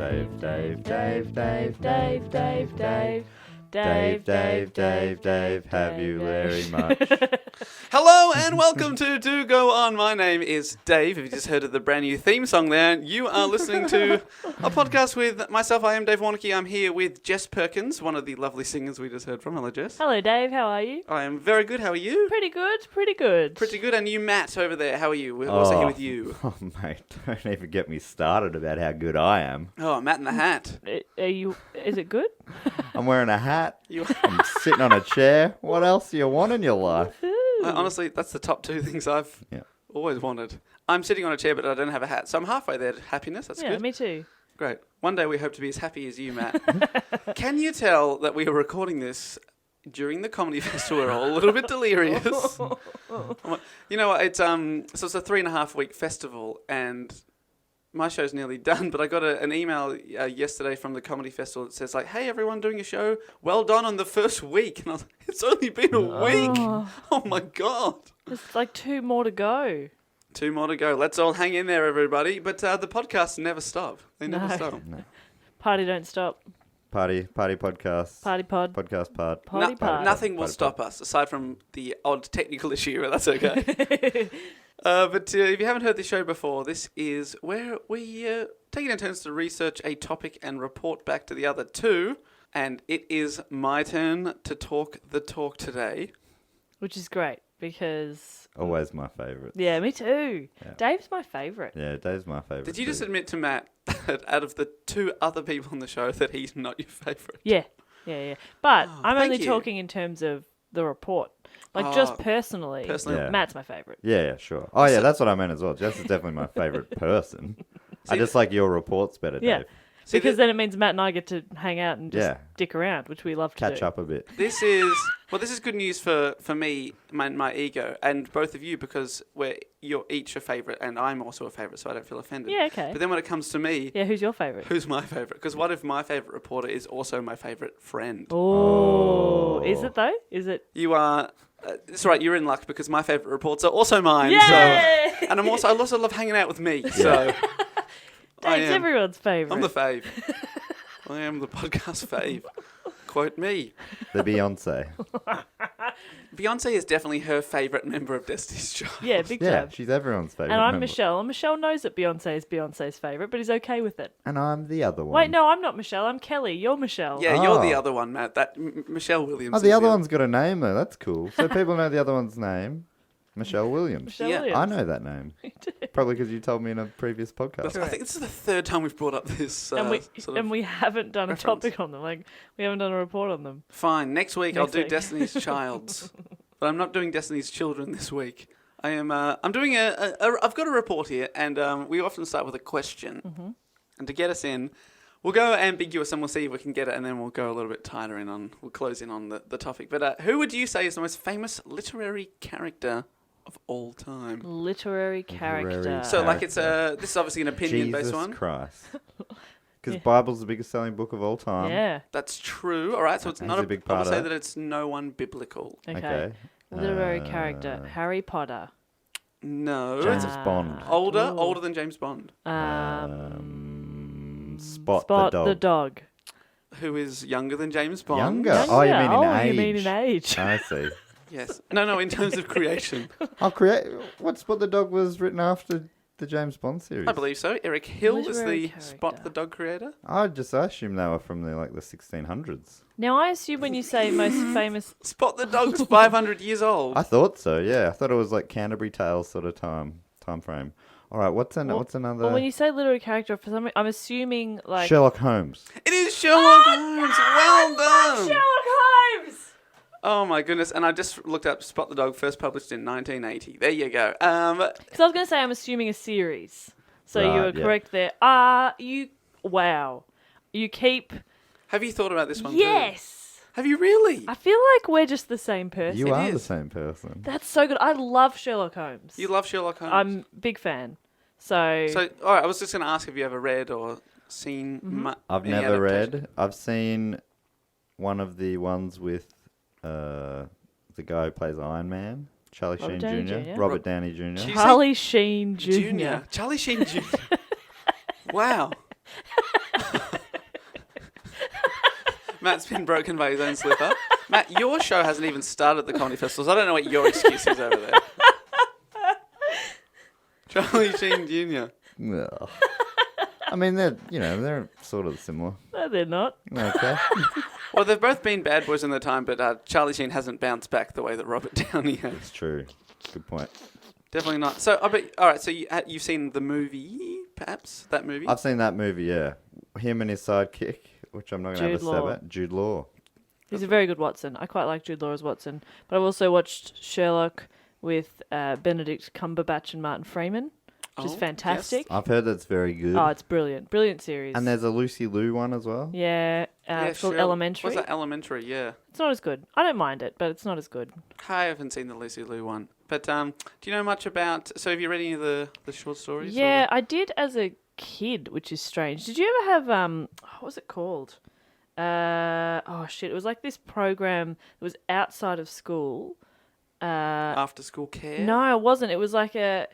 Dave, Dave, Dave, Dave, Dave, Dave, Dave. Dave, Dave, Dave, Dave, have you very much? Hello and welcome to Do Go On. My name is Dave. If you just heard of the brand new theme song there, you are listening to a podcast with myself. I am Dave Warnicky. I'm here with Jess Perkins, one of the lovely singers we just heard from. Hello, Jess. Hello, Dave. How are you? I am very good. How are you? Pretty good, pretty good. Pretty good. And you, Matt, over there, how are you? We're also here with you. Oh, mate, don't even get me started about how good I am. Oh, Matt in the hat. Are you? Is it good? I'm wearing a hat. You. I'm sitting on a chair. What else do you want in your life? Honestly, that's the top two things I've always wanted. I'm sitting on a chair, but I don't have a hat. So I'm halfway there to happiness. That's good. Yeah, me too. Great. One day we hope to be as happy as you, Matt. Can you tell that we are recording this during the comedy festival? We're all a little bit delirious. You know what? So it's a 3.5 week festival, and my show's nearly done. But I got an email yesterday from the comedy festival that says, like, "Hey, everyone doing a show. Well done on the first week." And I was like, it's only been a week. Oh my God. There's like 2 more to go. 2 more to go. Let's all hang in there, everybody. But the podcasts never stop. They never stop. No. Party don't stop. Party podcast. Party pod. Podcast pod. Party pod. Nothing will stop us, aside from the odd technical issue, but that's okay. But if you haven't heard this show before, this is where we take it in turns to research a topic and report back to the other two. And it is my turn to talk the talk today. Which is great because... Always my favourite. Yeah, me too. Yeah. Dave's my favourite. Yeah, Dave's my favourite. Did you just admit to Matt that out of the 2 other people on the show that he's not your favourite? Yeah. But I'm only you. talking in terms of the report. Like, just personally, Yeah. Matt's my favourite. Yeah, sure. Oh, yeah, that's what I meant as well. Jess is definitely my favourite person. I just like your reports better, Dave. Yeah. Because then it means Matt and I get to hang out and just dick around, which we love to do. Catch up a bit. This is good news for me, my ego, and both of you, because you're each a favourite, and I'm also a favourite, so I don't feel offended. Yeah, okay. But then when it comes to me... Yeah, who's your favourite? Who's my favourite? Because what if my favourite reporter is also my favourite friend? Oh. Is it, though? Is it? You are... it's right, you're in luck, because my favourite reports are also mine. Yay! So, and I also love hanging out with me, so... Dave's everyone's favourite. I'm the fave. I am the podcast fave. Quote me. The Beyonce. Beyonce is definitely her favourite member of Destiny's Child. Yeah, big Yeah, time. she's everyone's favourite And I'm member. Michelle. And Michelle knows that Beyonce is Beyonce's favourite, but he's okay with it. And I'm the other one. Wait, no, I'm not Michelle. I'm Kelly. You're Michelle. Yeah, you're the other one, Matt. That Michelle Williams. Oh, is the other one's got a name, though. That's cool. So people know the other one's name. Michelle Williams. Michelle Yeah. Williams. I know that name. Probably because you told me in a previous podcast. I think this is the 3rd time we've brought up this. And we haven't done reference. a topic on them. Like, we haven't done a report on them. Fine. Next week I'll do week. Destiny's Childs, but I'm not doing Destiny's Children this week. I am. I'm doing I've got a report here, and we often start with a question, and to get us in, we'll go ambiguous, and we'll see if we can get it, and then we'll go a little bit tighter we'll close in on the topic. But who would you say is the most famous literary character of all time? Literary character. So, like, this is obviously an opinion-based one. Jesus Christ. Because Bible's the biggest selling book of all time. Yeah. That's true. All right, so it's He's not a big part I would of say that. that it's no one biblical. Okay. Literary character. Harry Potter. No. James Bond. Older than James Bond. Spot the dog. Who is younger than James Bond? Younger? Oh, you mean in age? You mean in age. I see. Yes. No, in terms of creation. What Spot the Dog was written after the James Bond series? I believe so. Eric Hill is Literary the character. Spot the Dog creator. I assume they were from the 1600s. Now, I assume when you say most famous... Spot the Dog's 500 years old. I thought so, yeah. I thought it was like Canterbury Tales sort of time frame. All right, what's another... Well, when you say literary character, for some reason, I'm assuming like... Sherlock Holmes. It is Sherlock Holmes. Well done. Sherlock Holmes! Oh, my goodness. And I just looked up Spot the Dog, first published in 1980. There you go. Because I was going to say I'm assuming a series. So you were correct there. Wow. You keep... Have you thought about this one? Yes. Too? Have you really? I feel like we're just the same person. You are is. the same person. That's so good. I love Sherlock Holmes. You love Sherlock Holmes? I'm a big fan. So, all right, I was just going to ask if you ever read or seen... I've any never adaptation. read. I've seen one of the ones with the guy who plays Iron Man, Charlie Robert Sheen Downey Jr. Jr. Robert Downey Jr. Jeez. Charlie Sheen Jr. Charlie Sheen Jr. Wow. Matt's been broken by his own slipper. Matt, your show hasn't even started at the comedy festivals. I don't know what your excuse is over there. Charlie Sheen Jr. Well, I mean, they're sort of similar. No, they're not. Okay. Well, they've both been bad boys in their time, but Charlie Sheen hasn't bounced back the way that Robert Downey has. It's true. Good point. Definitely not. So, all right. So you've seen the movie, perhaps that movie? I've seen that movie. Yeah, him and his sidekick, which I'm not going to have a stab at. Jude Law. He's a very good Watson. I quite like Jude Law as Watson. But I've also watched Sherlock with Benedict Cumberbatch and Martin Freeman, which is fantastic. Yes. I've heard that's very good. Oh, it's brilliant. Brilliant series. And there's a Lucy Liu one as well. Yeah, it's called Elementary. What's that, Elementary? Yeah. It's not as good. I don't mind it, but it's not as good. I haven't seen the Lucy Liu one. But do you know much about... So have you read any of the short stories? Yeah, I did as a kid, which is strange. Did you ever have... what was it called? It was like this program that was outside of school. After school care? No, it wasn't. It was like a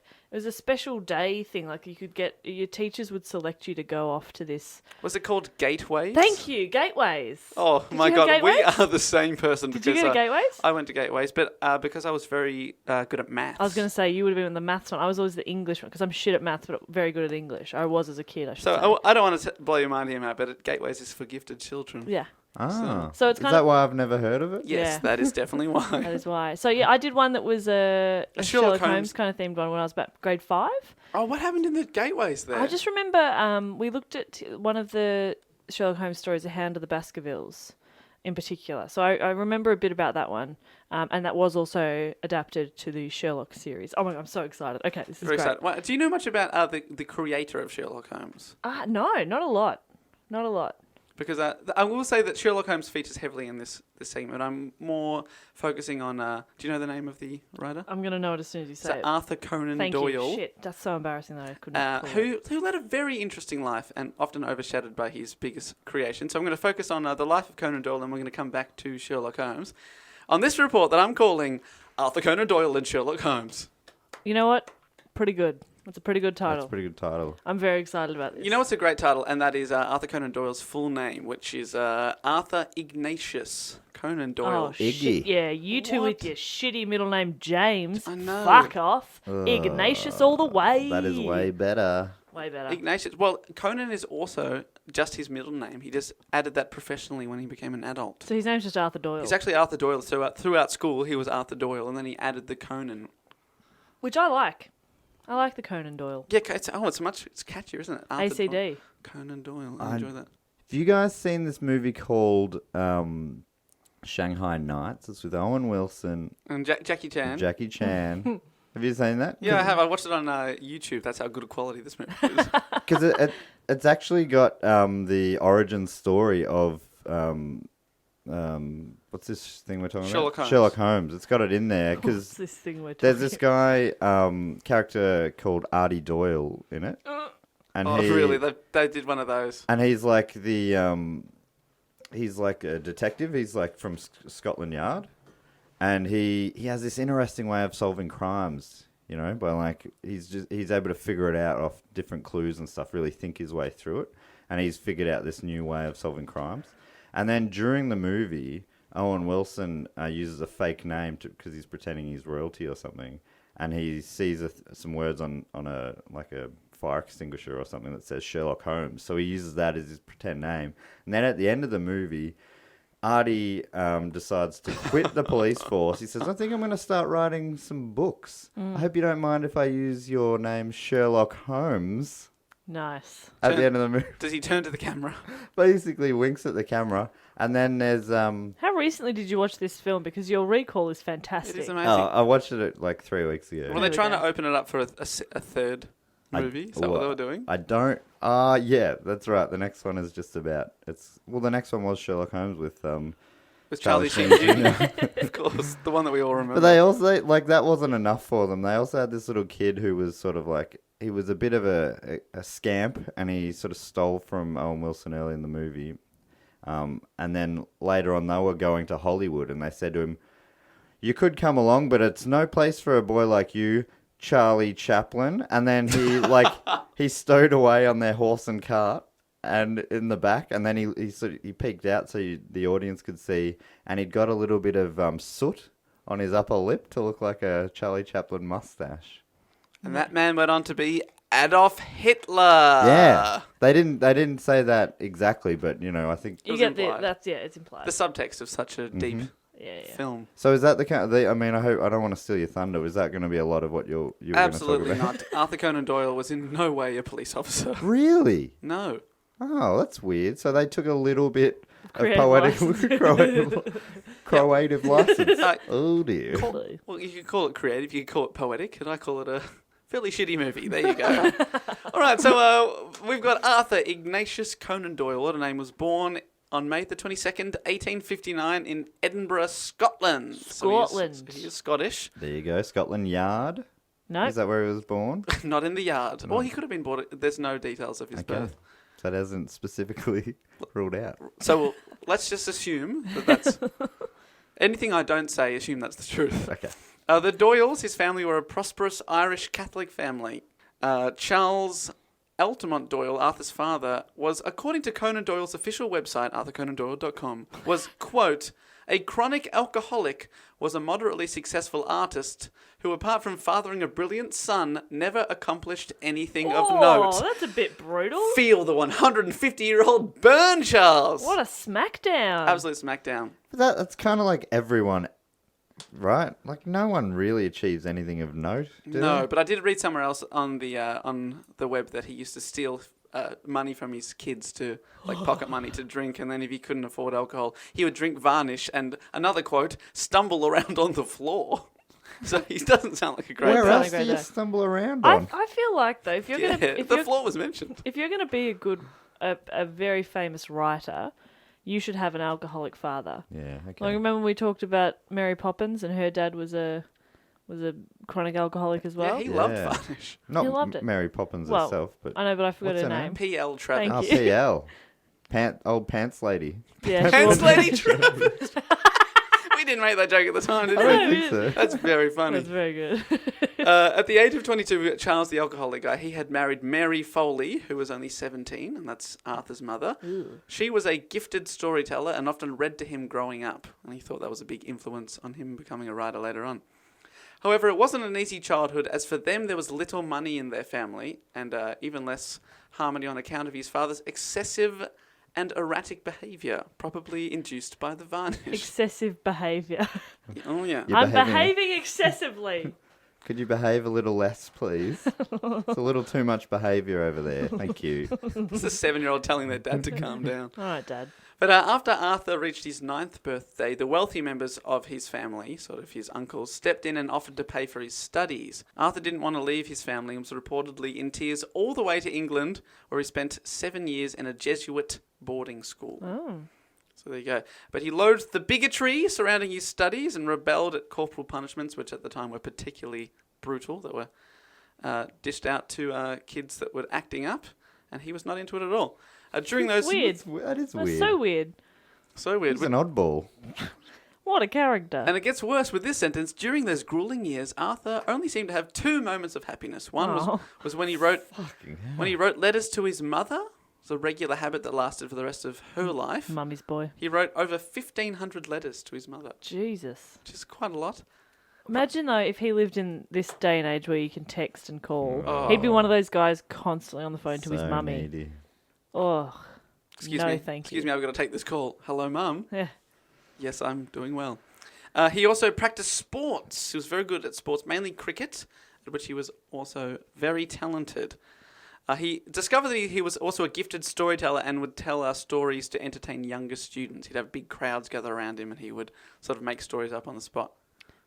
special day thing. Like you could get... Your teachers would select you to go off to this... Was it called Gateways? Thank you, Gateways. Oh, my God. We are the same person. Did you go to Gateways? I went to Gateways, but because I was very good at maths. I was going to say, you would have been the maths one. I was always the English one, because I'm shit at maths, but very good at English. I was as a kid, I should say. I don't want to blow your mind here, Matt, but Gateways is for gifted children. Yeah. Ah. So it's is that why I've never heard of it? Yes, Yeah. that is definitely why. That is why. So, yeah, I did one that was a Sherlock Holmes kind of themed one when I was about grade 5. Oh, what happened in the Gateways there? I just remember we looked at one of the Sherlock Holmes stories, The Hound of the Baskervilles, in particular. So I remember a bit about that one, and that was also adapted to the Sherlock series. Oh my God, I'm so excited. Okay, this is very great. excited. Well, do you know much about the creator of Sherlock Holmes? No, not a lot. Not a lot. Because I will say that Sherlock Holmes features heavily in this segment. I'm more focusing on... do you know the name of the writer? I'm going to know it as soon as you say it. Arthur Conan Doyle. Thank you. Shit, that's so embarrassing that I couldn't who led a very interesting life and often overshadowed by his biggest creation. So I'm going to focus on the life of Conan Doyle, and we're going to come back to Sherlock Holmes on this report that I'm calling Arthur Conan Doyle and Sherlock Holmes. You know what? Pretty good. It's a pretty good title. That's a pretty good title. I'm very excited about this. You know what's a great title? And that is Arthur Conan Doyle's full name, which is Arthur Ignatius Conan Doyle. Oh, shit. Yeah, you two with your shitty middle name, James. I know. Fuck off. Ignatius all the way. That is way better. Way better. Ignatius. Well, Conan is also just his middle name. He just added that professionally when he became an adult. So his name's just Arthur Doyle. He's actually Arthur Doyle. So throughout school, he was Arthur Doyle, and then he added the Conan. Which I like. I like the Conan Doyle. Yeah, it's catchier, isn't it? Arthur ACD. Doyle. Conan Doyle. I enjoy that. Have you guys seen this movie called Shanghai Nights? It's with Owen Wilson And Jackie Chan. and Jackie Chan. Have you seen that? Yeah, I have. I watched it on YouTube. That's how good a quality this movie is. Because it's actually got the origin story of what's this thing we're talking Sherlock about? Holmes. Sherlock Holmes. It's got it in there What's because this thing we're talking there's this guy character called Artie Doyle in it, and really? They did one of those. And he's like he's like a detective. He's like from Scotland Yard, and he has this interesting way of solving crimes. You know, by like he's able to figure it out off different clues and stuff. Really think his way through it, and he's figured out this new way of solving crimes. And then during the movie, Owen Wilson uses a fake name because he's pretending he's royalty or something, and he sees some words on a fire extinguisher or something that says Sherlock Holmes. So he uses that as his pretend name. And then at the end of the movie, Artie decides to quit the police force. He says, I think I'm going to start writing some books. I hope you don't mind if I use your name Sherlock Holmes. Nice. At the end of the movie. Does he turn to the camera? Basically winks at the camera. And then there's... How recently did you watch this film? Because your recall is fantastic. It is amazing. I watched it like 3 weeks ago. Well, they're trying to open it up for a third movie. Is that what they were doing? I don't... yeah, that's right. The next one is just about... the next one was Sherlock Holmes with Charlie Sheen Jr. Of course, the one that we all remember. But they also... that wasn't enough for them. They also had this little kid who was sort of like... He was a bit of a scamp, and he sort of stole from Owen Wilson early in the movie. And then later on, they were going to Hollywood, and they said to him, you could come along, but it's no place for a boy like you, Charlie Chaplin. And then he he stowed away on their horse and cart, and in the back, and then he peeked out so the audience could see, and he'd got a little bit of soot on his upper lip to look like a Charlie Chaplin mustache. And that man went on to be Adolf Hitler. Yeah, they didn't say that exactly, but I think You was get implied. it's implied. The subtext of such a deep yeah. film. So is that the kind of I mean, I don't want to steal your thunder. Is that going to be a lot of what you're Absolutely going to talk about? not. Arthur Conan Doyle was in no way a police officer. Really? No. Oh, that's weird. So they took a little bit of Creative poetic creative license. Oh dear. Well, you could call it creative, you could call it poetic, and I call it a fairly shitty movie. There you go. All right, so we've got Arthur Ignatius Conan Doyle. What a name. Was born on May the 22nd, 1859 in Edinburgh, Scotland. Scotland. So he is Scottish. There you go. Scotland Yard. No. Is that where he was born? Not in the yard. Or he could have been born. There's no details of his birth. So that hasn't specifically ruled out. So let's just assume that's... Anything I don't say, assume that's the truth. Okay. The Doyles, his family, were a prosperous Irish Catholic family. Charles Altamont Doyle, Arthur's father, was, according to Conan Doyle's official website, arthurconandoyle.com, was, quote, a chronic alcoholic, was a moderately successful artist who, apart from fathering a brilliant son, never accomplished anything of note. Oh, that's a bit brutal. Feel the 150-year-old burn, Charles. What a smackdown. Absolute smackdown. But that's kind of like everyone, right? Like no one really achieves anything of note. Do No, they? but I did read somewhere else on the web that he used to steal money from his kids to, like, pocket money to drink, and then if he couldn't afford alcohol, he would drink varnish and, another quote, stumble around on the floor. So he doesn't sound like a great Where guy. else do you stumble around on? I feel like though, if you're Yeah, gonna the floor was mentioned. if you're gonna be a very famous writer, you should have an alcoholic father. Yeah, okay. Like, remember we talked about Mary Poppins and her dad was a chronic alcoholic as well. Yeah, he loved varnish. Not He loved it. Mary Poppins Well, herself, but I know, but I forgot What's her her name. P.L. Travis. Thank oh, you. PL. Old pants lady. Yeah, Pants she Lady Travis. We didn't make that joke at the time, did I we? don't think so. That's very funny. That's very good. At the age of 22, Charles, the alcoholic guy, he had married Mary Foley, who was only 17, and that's Arthur's mother. She was a gifted storyteller and often read to him growing up, and he thought that was a big influence on him becoming a writer later on. However, it wasn't an easy childhood, as for them there was little money in their family, and even less harmony on account of his father's excessive and erratic behaviour, probably induced by the varnish. Excessive behaviour. Oh, yeah. You're I'm behaving- behaving excessively. Could you behave a little less, please? It's a little too much behaviour over there. Thank you. It's a 7-year-old telling their dad to calm down. All right, Dad. But after Arthur reached his 9th birthday, the wealthy members of his family, sort of his uncles, stepped in and offered to pay for his studies. Arthur didn't want to leave his family and was reportedly in tears all the way to England, where he spent 7 years in a Jesuit boarding school. Oh. So there you go. But he loathed the bigotry surrounding his studies and rebelled at corporal punishments, which at the time were particularly brutal, that were dished out to kids that were acting up, and he was not into it at all. During those Weird. That is That's weird. so weird. So weird. He's an oddball. What a character. And it gets worse with this sentence. During those grueling years, Arthur only seemed to have 2 moments of happiness. One was when he wrote letters to his mother. It's a regular habit that lasted for the rest of her life. Mummy's boy. He wrote over 1,500 letters to his mother, Jesus. which is quite a lot. Imagine, though, if he lived in this day and age where you can text and call. Oh. He'd be one of those guys constantly on the phone to his So mummy. needy. Oh, Excuse no, me. thank Excuse you. me, I've got to take this call. Hello, Mum. Yeah. Yes, I'm doing well. He also practiced sports. He was very good at sports, mainly cricket, at which he was also very talented. He discovered that he was also a gifted storyteller and would tell stories to entertain younger students. He'd have big crowds gather around him and he would sort of make stories up on the spot.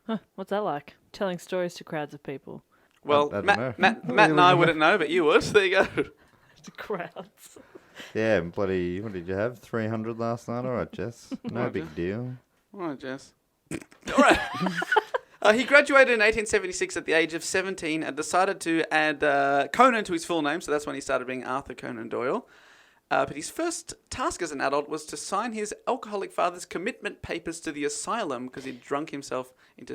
Huh, what's that like? Telling stories to crowds of people. Well, I don't know. Matt and I wouldn't know, but you would. There you go. To crowds. Yeah, bloody, what did you have? 300 last night? All right, Jess. No Right, big Jess. deal. All right, Jess. All right. He graduated in 1876 at the age of 17 and decided to add Conan to his full name, so that's when he started being Arthur Conan Doyle. But his first task as an adult was to sign his alcoholic father's commitment papers to the asylum because he'd drunk himself into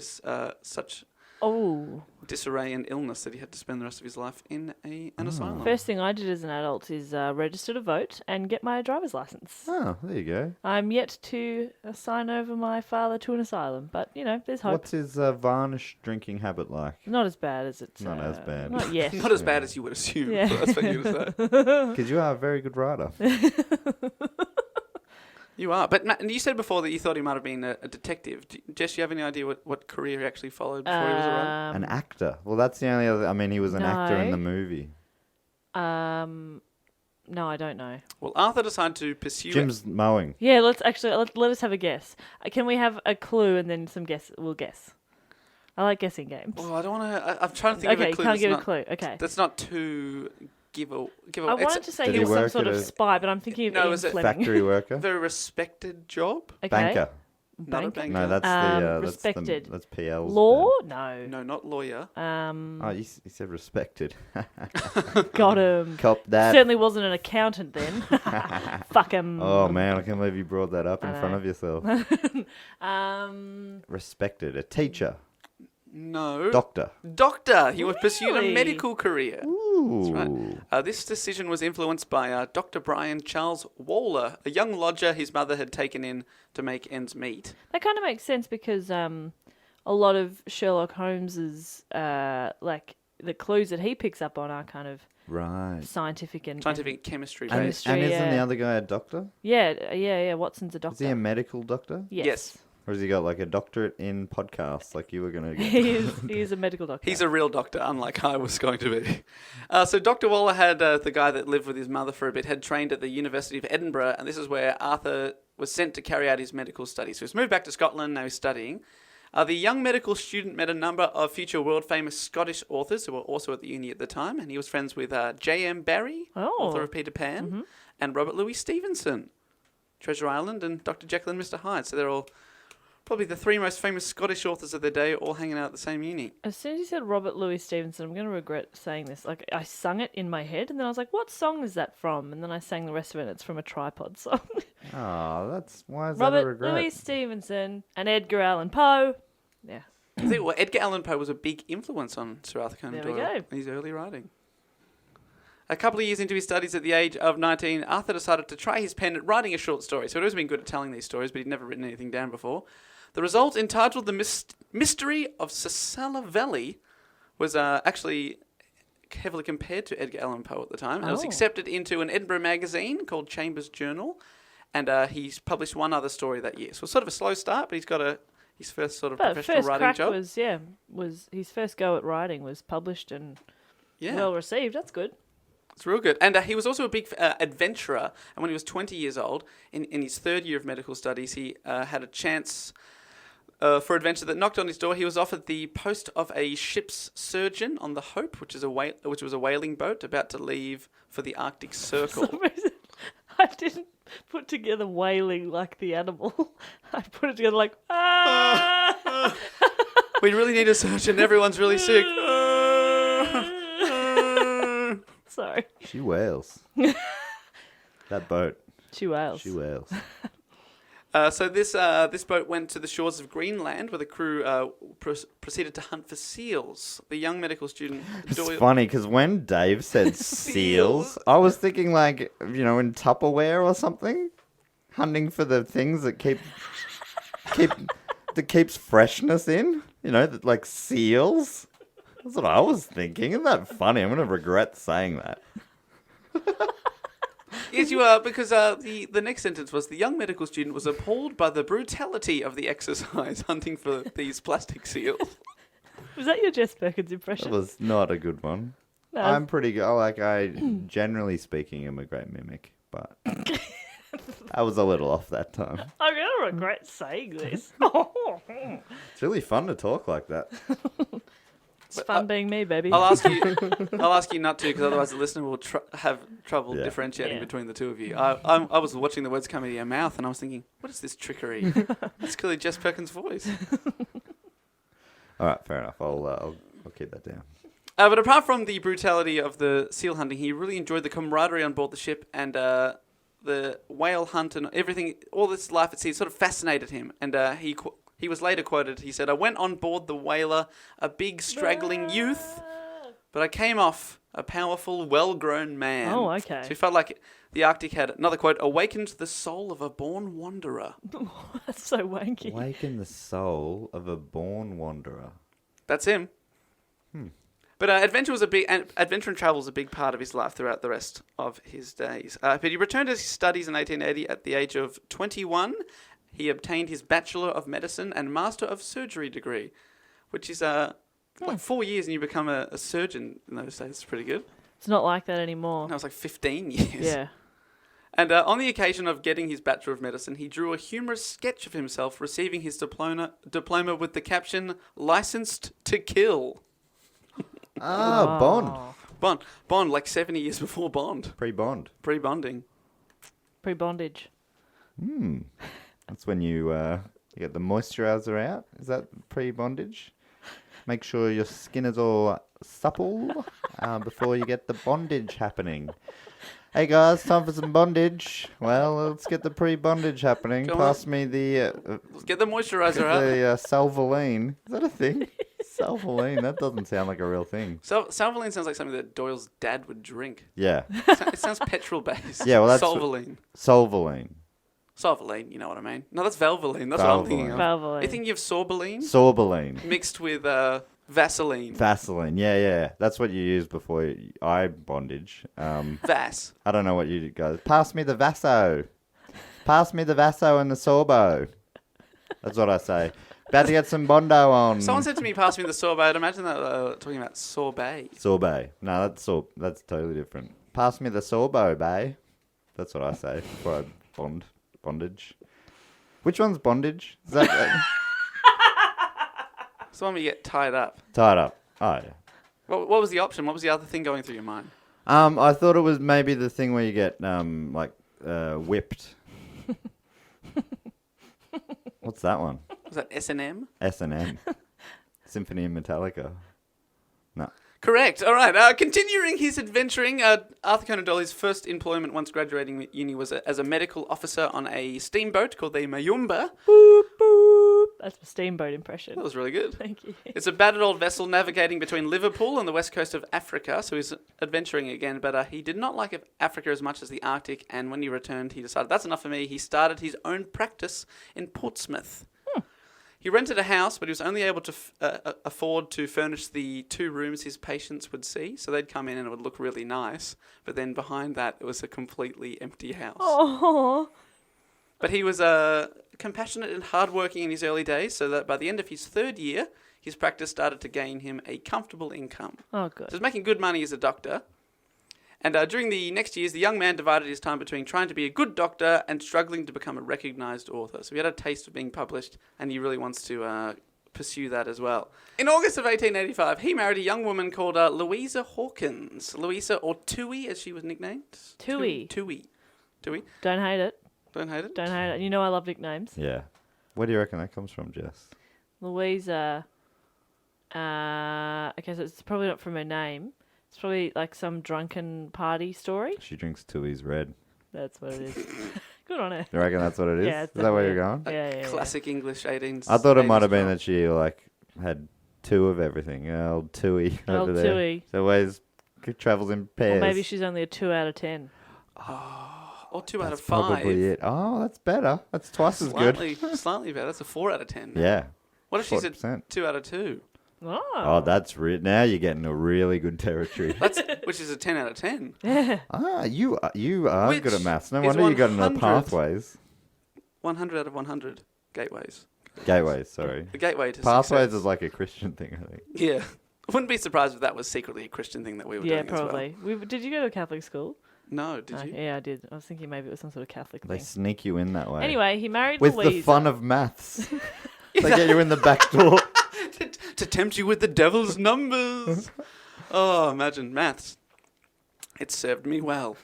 such Oh. disarray and illness that he had to spend the rest of his life in an asylum. First thing I did as an adult is register to vote and get my driver's license. Oh, there you go. I'm yet to sign over my father to an asylum, but, there's hope. What's his varnish drinking habit like? Not as bad as it's... Not as bad. Not yet. Not as bad as you would assume. Yeah. But that's what you would say. Because you are a very good writer. You are. But Matt, and you said before that you thought he might have been a detective. Jess, do you have any idea what career he actually followed before he was a writer? An actor. Well, that's the only other... I mean, he was an actor in No. the movie. No, I don't know. Well, Arthur decided to pursue... Jim's mowing. Yeah, let us have a guess. Can we have a clue and then we'll guess? I like guessing games. Well, I don't want to... I'm trying to think of Okay, a you clue. can't give not, a clue. Okay. That's not too... Give a I wanted to say Did he he was some work sort at of a- spy, but I'm thinking of No, Ian was it Fleming. Factory worker. very respected job. Okay. Banker. Not a Bank. banker. No, that's Respected. that's PL's. Law? No. No, not lawyer. Oh, you said respected. Got him. Cop that. Certainly wasn't an accountant then. Fuck him. Oh man, I can't believe you brought that up in I front know. of yourself. Respected. A teacher. No. Doctor. Doctor. He was pursued a Really? medical career. Ooh. Right. This decision was influenced by Dr. Brian Charles Waller, a young lodger his mother had taken in to make ends meet. That kind of makes sense because a lot of Sherlock Holmes's like the clues that he picks up on are kind of Right. scientific and Chemistry. And, based. Chemistry, isn't the yeah. other guy a doctor? yeah. Watson's a doctor. Is he a medical doctor? Yes. Or has he got like a doctorate in podcasts like you were going to get? he is a medical doctor. He's a real doctor, unlike I was going to be. So Dr. Waller had the guy that lived with his mother for a bit, had trained at the University of Edinburgh, and this is where Arthur was sent to carry out his medical studies. So he's moved back to Scotland, now he's studying. The young medical student met a number of future world-famous Scottish authors who were also at the uni at the time, and he was friends with J.M. Barrie, author of Peter Pan, and Robert Louis Stevenson, Treasure Island, and Dr. Jekyll and Mr. Hyde. So they're all probably the three most famous Scottish authors of their day, all hanging out at the same uni. As soon as you said Robert Louis Stevenson, I'm going to regret saying this. Like, I sung it in my head, and then I was like, what song is that from? And then I sang the rest of it, and it's from a Tripod song. Oh, why is that a Robert regret? Louis Stevenson and Edgar Allan Poe. Yeah. I think, well, Edgar Allan Poe was a big influence on Sir Arthur Conan There we Doyle go. in his early writing. A couple of years into his studies at the age of 19, Arthur decided to try his pen at writing a short story. So he'd always been good at telling these stories, but he'd never written anything down before. The result, entitled The Mystery of Sisala Valley, was actually heavily compared to Edgar Allan Poe at the time. And it was accepted into an Edinburgh magazine called Chambers Journal, and he's published one other story that year. So it's sort of a slow start, but he's got his first sort of professional first writing crack job. was his first go at writing was published and Yeah. well received. That's good. It's real good. And he was also a big adventurer. And when he was 20 years old, in his third year of medical studies, he had a chance for adventure that knocked on his door. He was offered the post of a ship's surgeon on the Hope, which was a whaling boat about to leave for the Arctic Circle. For some reason, I didn't put together wailing like the animal. I put it together like, ah! We really need a surgeon. Everyone's really sick. Sorry. She wails. That boat. She wails. She wails. So this boat went to the shores of Greenland, where the crew proceeded to hunt for seals. The young medical student It's Doyle. funny because when Dave said seals, I was thinking like, in Tupperware or something, hunting for the things that that keeps freshness in. Like seals. That's what I was thinking. Isn't that funny? I'm gonna regret saying that. Yes, you are, because the next sentence was, the young medical student was appalled by the brutality of the exercise hunting for these plastic seals. Was that your Jess Perkins impression? That was not a good one. No. I'm pretty good. I generally speaking, am a great mimic, but I was a little off that time. I'm going to regret saying this. It's really fun to talk like that. It's fun being me, baby. I'll ask you not to, because otherwise the listener will have trouble Yeah. differentiating Yeah. between the two of you. I was watching the words come out of your mouth, and I was thinking, what is this trickery? It's clearly Jess Perkins' voice. All right, fair enough. I'll keep that down. But apart from the brutality of the seal hunting, he really enjoyed the camaraderie on board the ship, and the whale hunt and everything, all this life at sea sort of fascinated him. And he He was later quoted, he said, "I went on board the whaler, a big straggling youth, but I came off a powerful, well-grown man." Oh, okay. So he felt like the Arctic had, another quote, "awakened the soul of a born wanderer." That's so wanky. Awaken the soul of a born wanderer. That's him. But adventure and travel was a big part of his life throughout the rest of his days. But he returned to his studies in 1880 at the age of 21. He obtained his Bachelor of Medicine and Master of Surgery degree, which is like 4 years and you become a surgeon in those days. It's pretty good. It's not like that anymore. That was like 15 years. Yeah. And on the occasion of getting his Bachelor of Medicine, he drew a humorous sketch of himself receiving his diploma with the caption, "Licensed to Kill." Ah, Bond. Bond, like 70 years before Bond. Pre-Bond. Pre-bonding. Pre-bondage. That's when you get the moisturizer out. Is that pre-bondage? Make sure your skin is all supple before you get the bondage happening. Hey guys, time for some bondage. Well, let's get the pre-bondage happening. Pass me the Let's get the moisturizer out. the Salvoline. Is that a thing? Salvoline. That doesn't sound like a real thing. Salvoline sounds like something that Doyle's dad would drink. Yeah. It sounds petrol-based. Yeah, well, that's Solvoline. Solvoline. Solvoline, you know what I mean? No, that's Valvoline. That's what I'm thinking of. Valvoline. You thinking of Sorboline? Sorboline. Mixed with Vaseline. Vaseline. Yeah. That's what you use before eye bondage. Vas. I don't know what you guys... Pass me the Vaso. Pass me the Vaso and the Sorbo. That's what I say. About to get some Bondo on. Someone said to me, "Pass me the sorbet." I'd imagine that talking about sorbet. Sorbet. No, that's totally different. Pass me the Sorbo, bae. That's what I say before I bondage. Which one's bondage? Is that It's the one where you get tied up. tied up? Oh yeah. What was the option? What was the other thing going through your mind? I thought it was maybe the thing where you get whipped. What's that one? Was that S&M? S&M. Symphony in Metallica. No. Correct. All right. Continuing his adventuring, Arthur Conan Doyle's first employment once graduating uni was as a medical officer on a steamboat called the Mayumba. Boop, boop. That's a steamboat impression. That was really good. Thank you. It's a battered old vessel navigating between Liverpool and the west coast of Africa, so he's adventuring again, but he did not like Africa as much as the Arctic, and when he returned, he decided, that's enough for me. He started his own practice in Portsmouth. He rented a house, but he was only able to afford to furnish the 2 rooms his patients would see. So they'd come in and it would look really nice. But then behind that, it was a completely empty house. Oh. But he was compassionate and hardworking in his early days, so that by the end of his 3rd year, his practice started to gain him a comfortable income. Oh, good. So he was making good money as a doctor. And during the next years, the young man divided his time between trying to be a good doctor and struggling to become a recognised author. So he had a taste of being published, and he really wants to pursue that as well. In August of 1885, he married a young woman called Louisa Hawkins. Louisa, or Tui, as she was nicknamed. Tui. Tui. Don't hate it. Don't hate it? Don't hate it. You know I love nicknames. Yeah. Where do you reckon that comes from, Jess? Louisa. Okay, so it's probably not from her name. It's probably like some drunken party story. She drinks Tui's red. That's what it is. Good on her. You reckon that's what it is? Yeah, Is that where you're going? Yeah. Classic English 18s. I thought it might have been that she had 2 of everything. Old Tui over Old there. Tui. So always travels in pairs. Or maybe she's only a 2 out of 10. Or 2 out of That's 5. probably it. Oh, that's better. That's twice as good. Slightly better. That's a 4 out of 10. Yeah. What if she's a 40%. 2 out of 2? Oh, that's now you're getting a really good territory. Which is a 10 out of 10. You are Which good at maths. No is wonder you got into 100th. pathways. 100 out of 100 gateways. Gateways, sorry. The gateway to Pathways success. is like a Christian thing, I think. Yeah. I wouldn't be surprised if that was secretly a Christian thing that we were doing probably. Did you go to a Catholic school? as well. No, did you? Yeah, I did. I was thinking maybe it was some sort of Catholic They thing. sneak you in that way. Anyway, he married with Louisa. the fun of maths. They get you in the back door. To tempt you with the devil's numbers. Oh, imagine maths. It served me well.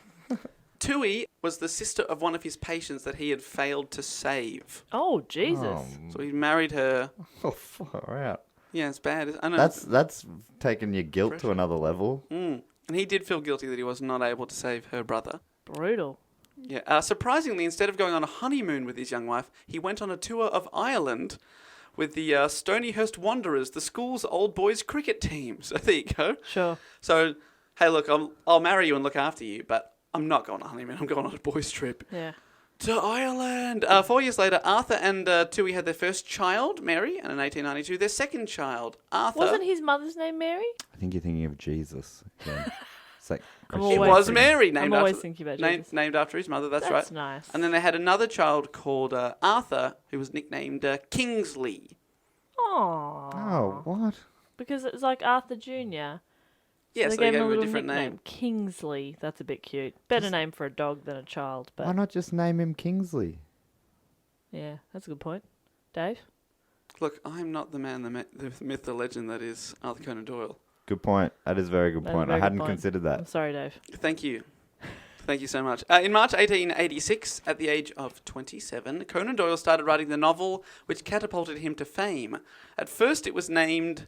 Tui was the sister of one of his patients that he had failed to save. Oh, Jesus. So he married her. Oh, far out. Yeah, it's bad. I know. That's taking your guilt to another level. And he did feel guilty that he was not able to save her brother. Brutal. Yeah. Surprisingly, instead of going on a honeymoon with his young wife, he went on a tour of Ireland with the Stonyhurst Wanderers, the school's old boys cricket team. So there you go. Sure. So, hey, look, I'll marry you and look after you, but I'm not going on a honeymoon. I'm going on a boys' trip Yeah. to Ireland. 4 years later, Arthur and Tui had their first child, Mary, and in 1892, their second child, Arthur. Wasn't his mother's name Mary? I think you're thinking of Jesus. Yeah. It's like I'm It always was thinking- Mary, named I'm always after thinking about named, Jesus. named after his mother. That's right. That's nice. And then they had another child called Arthur, who was nicknamed Kingsley. Oh, what? because it's like Arthur Jr. Yeah, so they gave him a a little different nickname, name. Kingsley. That's a bit cute. Better name for a dog than a child, but Why not just name him Kingsley? yeah, that's a good point. Dave? Look, I'm not the man, the myth, the legend that is Arthur Conan Doyle. Good point. That is a very good That's a point. very I good hadn't point. considered I'm that. sorry, Dave. Thank you. Thank you so much. In March 1886, at the age of 27, Conan Doyle started writing the novel which catapulted him to fame. At first, it was named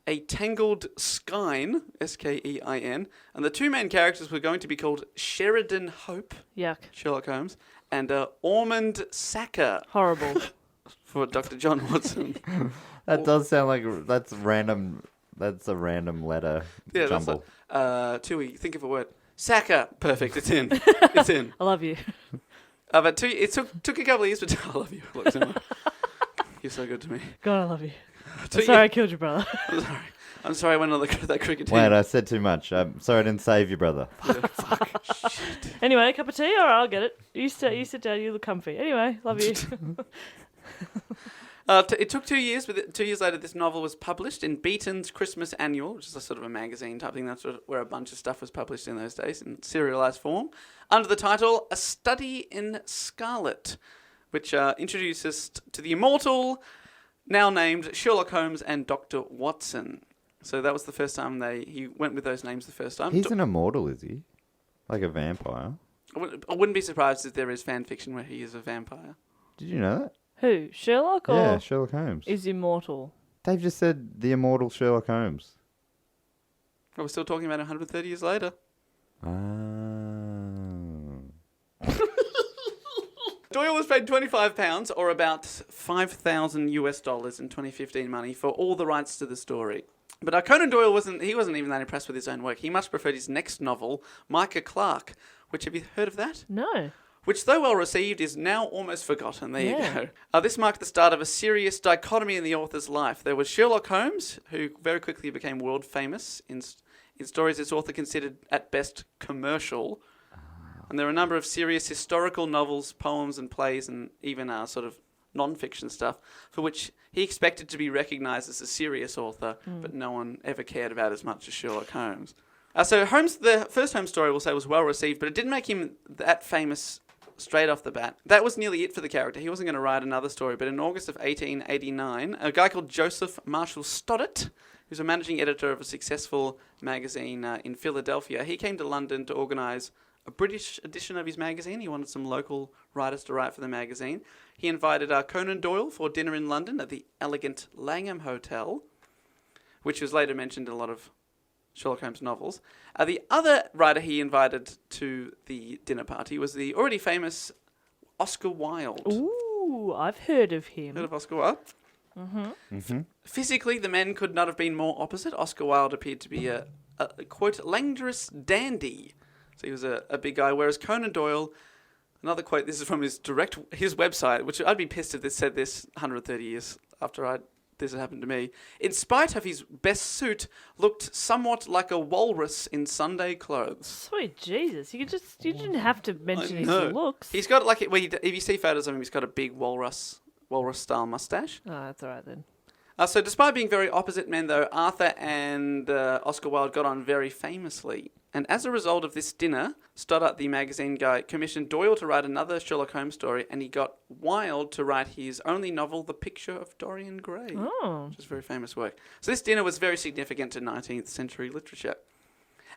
A Tangled Skein, Skein, and the two main characters were going to be called Sheridan Hope, Yuck. Sherlock Holmes, and Ormond Sacker Horrible. for Dr. John Watson. That does sound like that's random. That's a random letter Yeah, that's jumble. Tui, think of a word. Sacker. Perfect. It's in. It's in. I love you. But Tui, it took a couple of years, but I love you. Look, Zimmer. You're so good to me. God, I love you. Tui, I'm sorry I killed your brother. I'm sorry I went on that cricket team. Wait, I said too much. I'm sorry I didn't save you, brother. Anyway, a cup of tea? All right, I'll get it. You sit down. You look comfy. Anyway, love you. It took 2 years, but 2 years later, this novel was published in Beaton's Christmas Annual, which is a sort of a magazine type thing. That's where a bunch of stuff was published in those days in serialized form, under the title A Study in Scarlet, which introduces us to the immortal, now named Sherlock Holmes and Dr. Watson. So that was the first time he went with those names the first time. He's an immortal, is he? Like a vampire? I wouldn't be surprised if there is fan fiction where he is a vampire. Did you know that? Who? Sherlock or Yeah, Sherlock Holmes. is immortal? Dave just said the immortal Sherlock Holmes. But we're still talking about 130 years later. Doyle was paid £25, or about $5,000 US in 2015 money, for all the rights to the story. But Conan Doyle wasn't even that impressed with his own work. He much preferred his next novel, Micah Clarke, which, have you heard of that? No. Which, though well received, is now almost forgotten. There Yeah. you go. This marked the start of a serious dichotomy in the author's life. There was Sherlock Holmes, who very quickly became world famous in stories this author considered at best commercial. And there are a number of serious historical novels, poems and plays, and even sort of non-fiction stuff, for which he expected to be recognised as a serious author, but no one ever cared about as much as Sherlock Holmes. So Holmes, the first Holmes story, we'll say, was well received, but it didn't make him that famous straight off the bat. That was nearly it for the character. He wasn't going to write another story, but in August of 1889, a guy called Joseph Marshall Stoddart, who's a managing editor of a successful magazine in Philadelphia, he came to London to organise a British edition of his magazine. He wanted some local writers to write for the magazine. He invited Conan Doyle for dinner in London at the elegant Langham Hotel, which was later mentioned in a lot of Sherlock Holmes novels. The other writer he invited to the dinner party was the already famous Oscar Wilde. Ooh, I've heard of him. Heard of Oscar Wilde? Physically, the men could not have been more opposite. Oscar Wilde appeared to be a quote, languorous dandy. So he was a big guy, whereas Conan Doyle, another quote, this is from his website, which I'd be pissed if this said this 130 years after this had happened to me. In spite of his best suit, looked somewhat like a walrus in Sunday clothes. Sweet Jesus. You didn't have to mention his know. looks. He's got like, if you see photos of him, he's got a big walrus-style mustache. Oh, that's all right then. So despite being very opposite men, though, Arthur and Oscar Wilde got on very famously. And as a result of this dinner, Stoddart, the magazine guy, commissioned Doyle to write another Sherlock Holmes story, and he got Wilde to write his only novel, The Picture of Dorian Gray, which is very famous work. So this dinner was very significant to 19th century literature.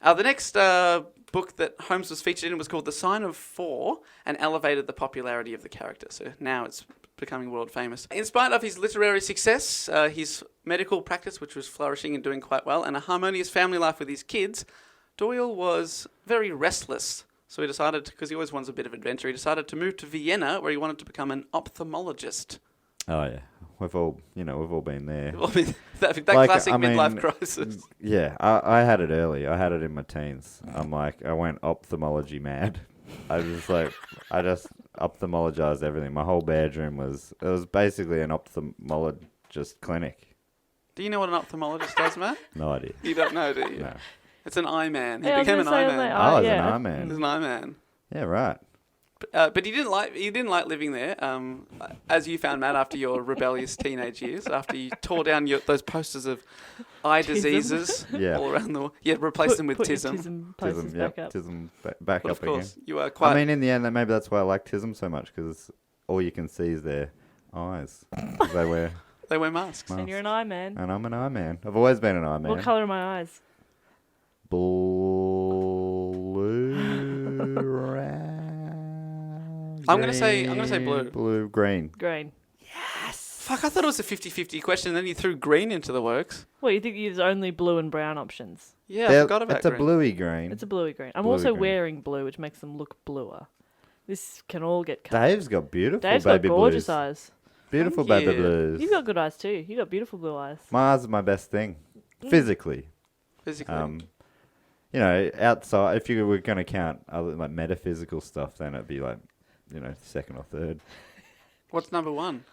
The next book that Holmes was featured in was called The Sign of Four, and elevated the popularity of the character. So now it's becoming world famous. In spite of his literary success, his medical practice, which was flourishing and doing quite well, and a harmonious family life with his kids, Doyle was very restless. So he decided, because he always wants a bit of adventure, he decided to move to Vienna, where he wanted to become an ophthalmologist. Oh, yeah. we've all been there. I mean, that Like, classic I mean, midlife crisis. Yeah, I had it early. I had it in my teens. I went ophthalmology mad. I just ophthalmologized everything. My whole bedroom was basically an ophthalmologist clinic. Do you know what an ophthalmologist does, Matt? No idea. You don't know, do you? No. It's an eye man. He Yeah, I was became an gonna say, eye man. like, I was an yeah. eye He was man. an eye man. Yeah, right. But he didn't like living there. As you found, Matt, after your rebellious teenage years, after you tore down those posters of eye diseases Yeah. all around the world. Yeah, replaced them with Put your tism. tism posters back up. Tism back But up of course, again. you are quite. I mean, in the end, maybe that's why I like tism so much, because all you can see is their eyes. 'Cause they wear they wear masks. And you're an eye man. and I'm an eye man. I've always been an eye man. What colour are my eyes? Blue. I'm gonna say blue. Blue, green. Green. Fuck, I thought it was a 50-50 question, and then you threw green into the works. Well, you think there's only blue and brown options? Yeah, I forgot about It's a green. bluey green. It's a bluey green. I'm Bluey also green. wearing blue, which makes them look bluer. This can all get cut. Dave's got beautiful Dave's got baby gorgeous blues. eyes. Beautiful Thank baby you. blues. You've got good eyes too. You got beautiful blue eyes. My eyes are my best thing, physically. Physically. Outside, if you were going to count other like metaphysical stuff, then it'd be like, second or third. What's number one?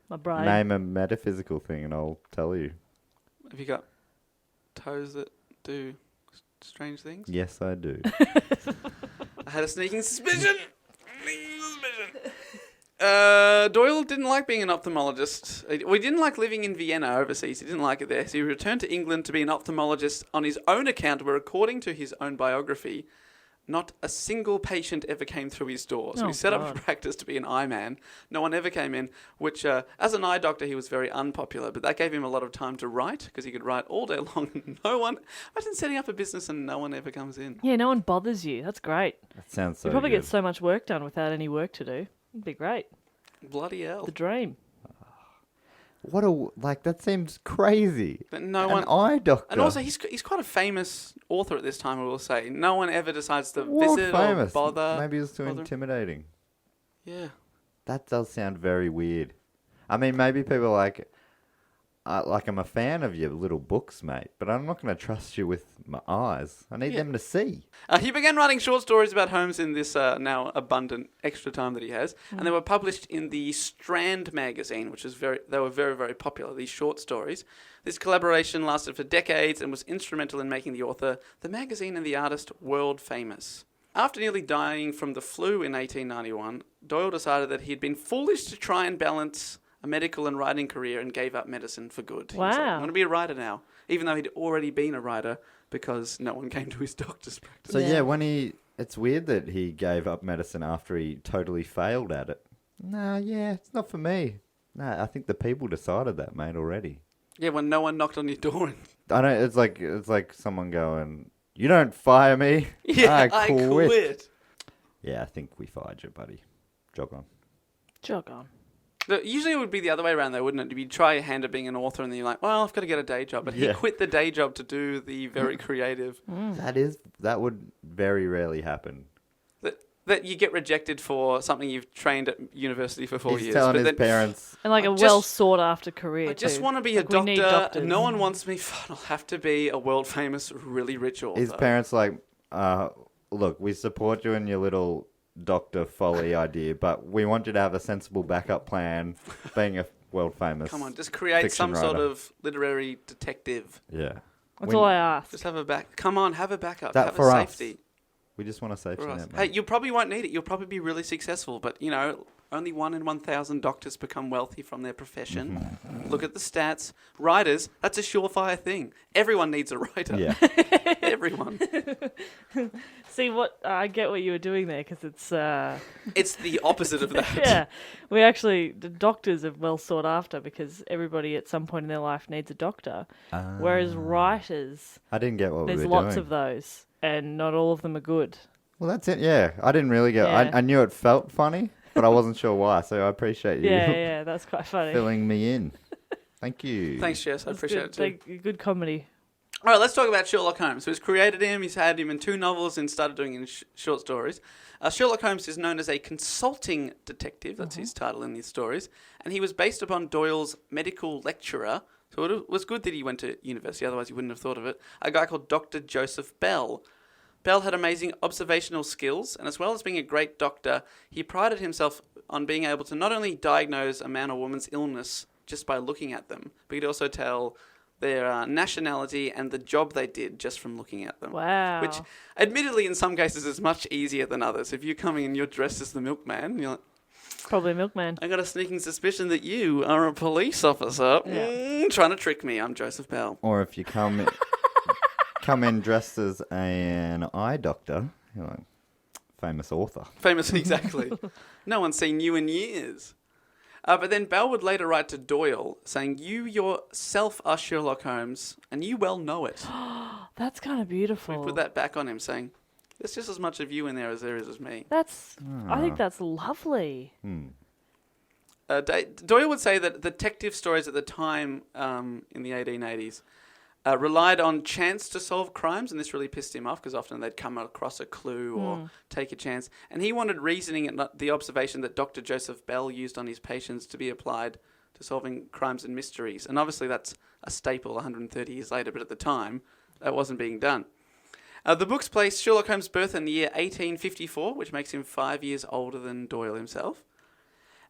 My brain. Name a metaphysical thing, and I'll tell you. Have you got toes that do strange things? Yes, I do. I had a sneaking suspicion. Doyle didn't like being an ophthalmologist. He didn't like living in Vienna overseas. He didn't like it there. So he returned to England to be an ophthalmologist on his own account, where according to his own biography, not a single patient ever came through his door. So Oh, he set up God. a practice to be an eye man. No one ever came in, which as an eye doctor, he was very unpopular. But that gave him a lot of time to write, because he could write all day long. And imagine setting up a business and no one ever comes in. Yeah, no one bothers you. That's great. That sounds so You probably good. get so much work done without any work to do. It'd be great. Bloody hell. The dream. That seems crazy. But no An one... eye doctor. And also, he's quite a famous author at this time, I will say. No one ever decides to World visit famous. or bother. Maybe it's too bother. intimidating. Yeah. That does sound very weird. I mean, maybe people are I'm a fan of your little books, mate, but I'm not going to trust you with my eyes. I need them to see. He began writing short stories about Holmes in this now abundant extra time that he has, and they were published in the Strand magazine, which was they were very, very popular, these short stories. This collaboration lasted for decades and was instrumental in making the author, the magazine and the artist world famous. After nearly dying from the flu in 1891, Doyle decided that he had been foolish to try and balance a medical and writing career and gave up medicine for good. He was like, Wow. I'm going to be a writer now, even though he'd already been a writer because no one came to his doctor's practice. So, Yeah. it's weird that he gave up medicine after he totally failed at it. It's not for me. I think the people decided that, mate, already. Yeah, when no one knocked on your door. I don't. It's like someone going, "You don't fire me." Yeah, I I quit. quit. Yeah, I think we fired you, buddy. Jog on. Jog on. Usually it would be the other way around, though, wouldn't it? You'd try your hand at being an author, and then you're like, well, I've got to get a day job. But he Yeah. quit the day job to do the very creative. That would very rarely happen. That you get rejected for something you've trained at university for 4 He's years. telling but his then, parents. And like I a just- well sought after career. I just too. want to be Like, a we need doctor. doctors. No one wants me. Fine, I'll have to be a world famous, really rich author. His parents look, we support you in your little Dr. Foley idea, but we want you to have a sensible backup plan, being a world famous. Come on, just create fiction some sort writer. of literary detective. Yeah. That's all I ask. Just have a Come on, have a backup. That have for a us. safety. We just want a safety For us. net, Hey, mate. you probably won't need it. You'll probably be really successful, but only 1 in 1,000 doctors become wealthy from their profession. Mm-hmm. Look at the stats. Writers, that's a surefire thing. Everyone needs a writer. Yeah. Everyone. See what I get what you were doing there because it's It's the opposite of that. yeah. The doctors are well sought after because everybody at some point in their life needs a doctor, whereas writers I didn't get what we there's were lots doing. of those and not all of them are good. Well, that's it. Yeah, I didn't really get. Yeah. I knew it felt funny, but I wasn't sure why. So I appreciate you Yeah, that's quite funny. filling me in. Thank you. Thanks, Jess. I That's appreciate good. it too. Good comedy. All right, let's talk about Sherlock Holmes. So he's created him, he's had him in 2 novels and started doing it in short stories. Sherlock Holmes is known as a consulting detective, that's his title in these stories, and he was based upon Doyle's medical lecturer, so it was good that he went to university, otherwise he wouldn't have thought of it, a guy called Dr. Joseph Bell. Bell had amazing observational skills, and as well as being a great doctor, he prided himself on being able to not only diagnose a man or woman's illness just by looking at them, but he'd also tell their nationality and the job they did just from looking at them. Wow. Which, admittedly, in some cases is much easier than others. If you're coming and you're dressed as the milkman, you're like, Probably a milkman. I got a sneaking suspicion that you are a police officer trying to trick me. I'm Joseph Bell. Or if you come in dressed as an eye doctor, you're like, famous author. Famous, exactly. No one's seen you in years. But then Bell would later write to Doyle, saying, "You yourself are Sherlock Holmes, and you well know it." That's kind of beautiful. We put that back on him, saying, "There's just as much of you in there as there is of me." I think that's lovely. Doyle would say that detective stories at the time, in the 1880s, relied on chance to solve crimes, and this really pissed him off because often they'd come across a clue or take a chance. And he wanted reasoning and not the observation that Dr. Joseph Bell used on his patients to be applied to solving crimes and mysteries. And obviously that's a staple 130 years later, but at the time that wasn't being done. The books place Sherlock Holmes' birth in the year 1854, which makes him 5 years older than Doyle himself.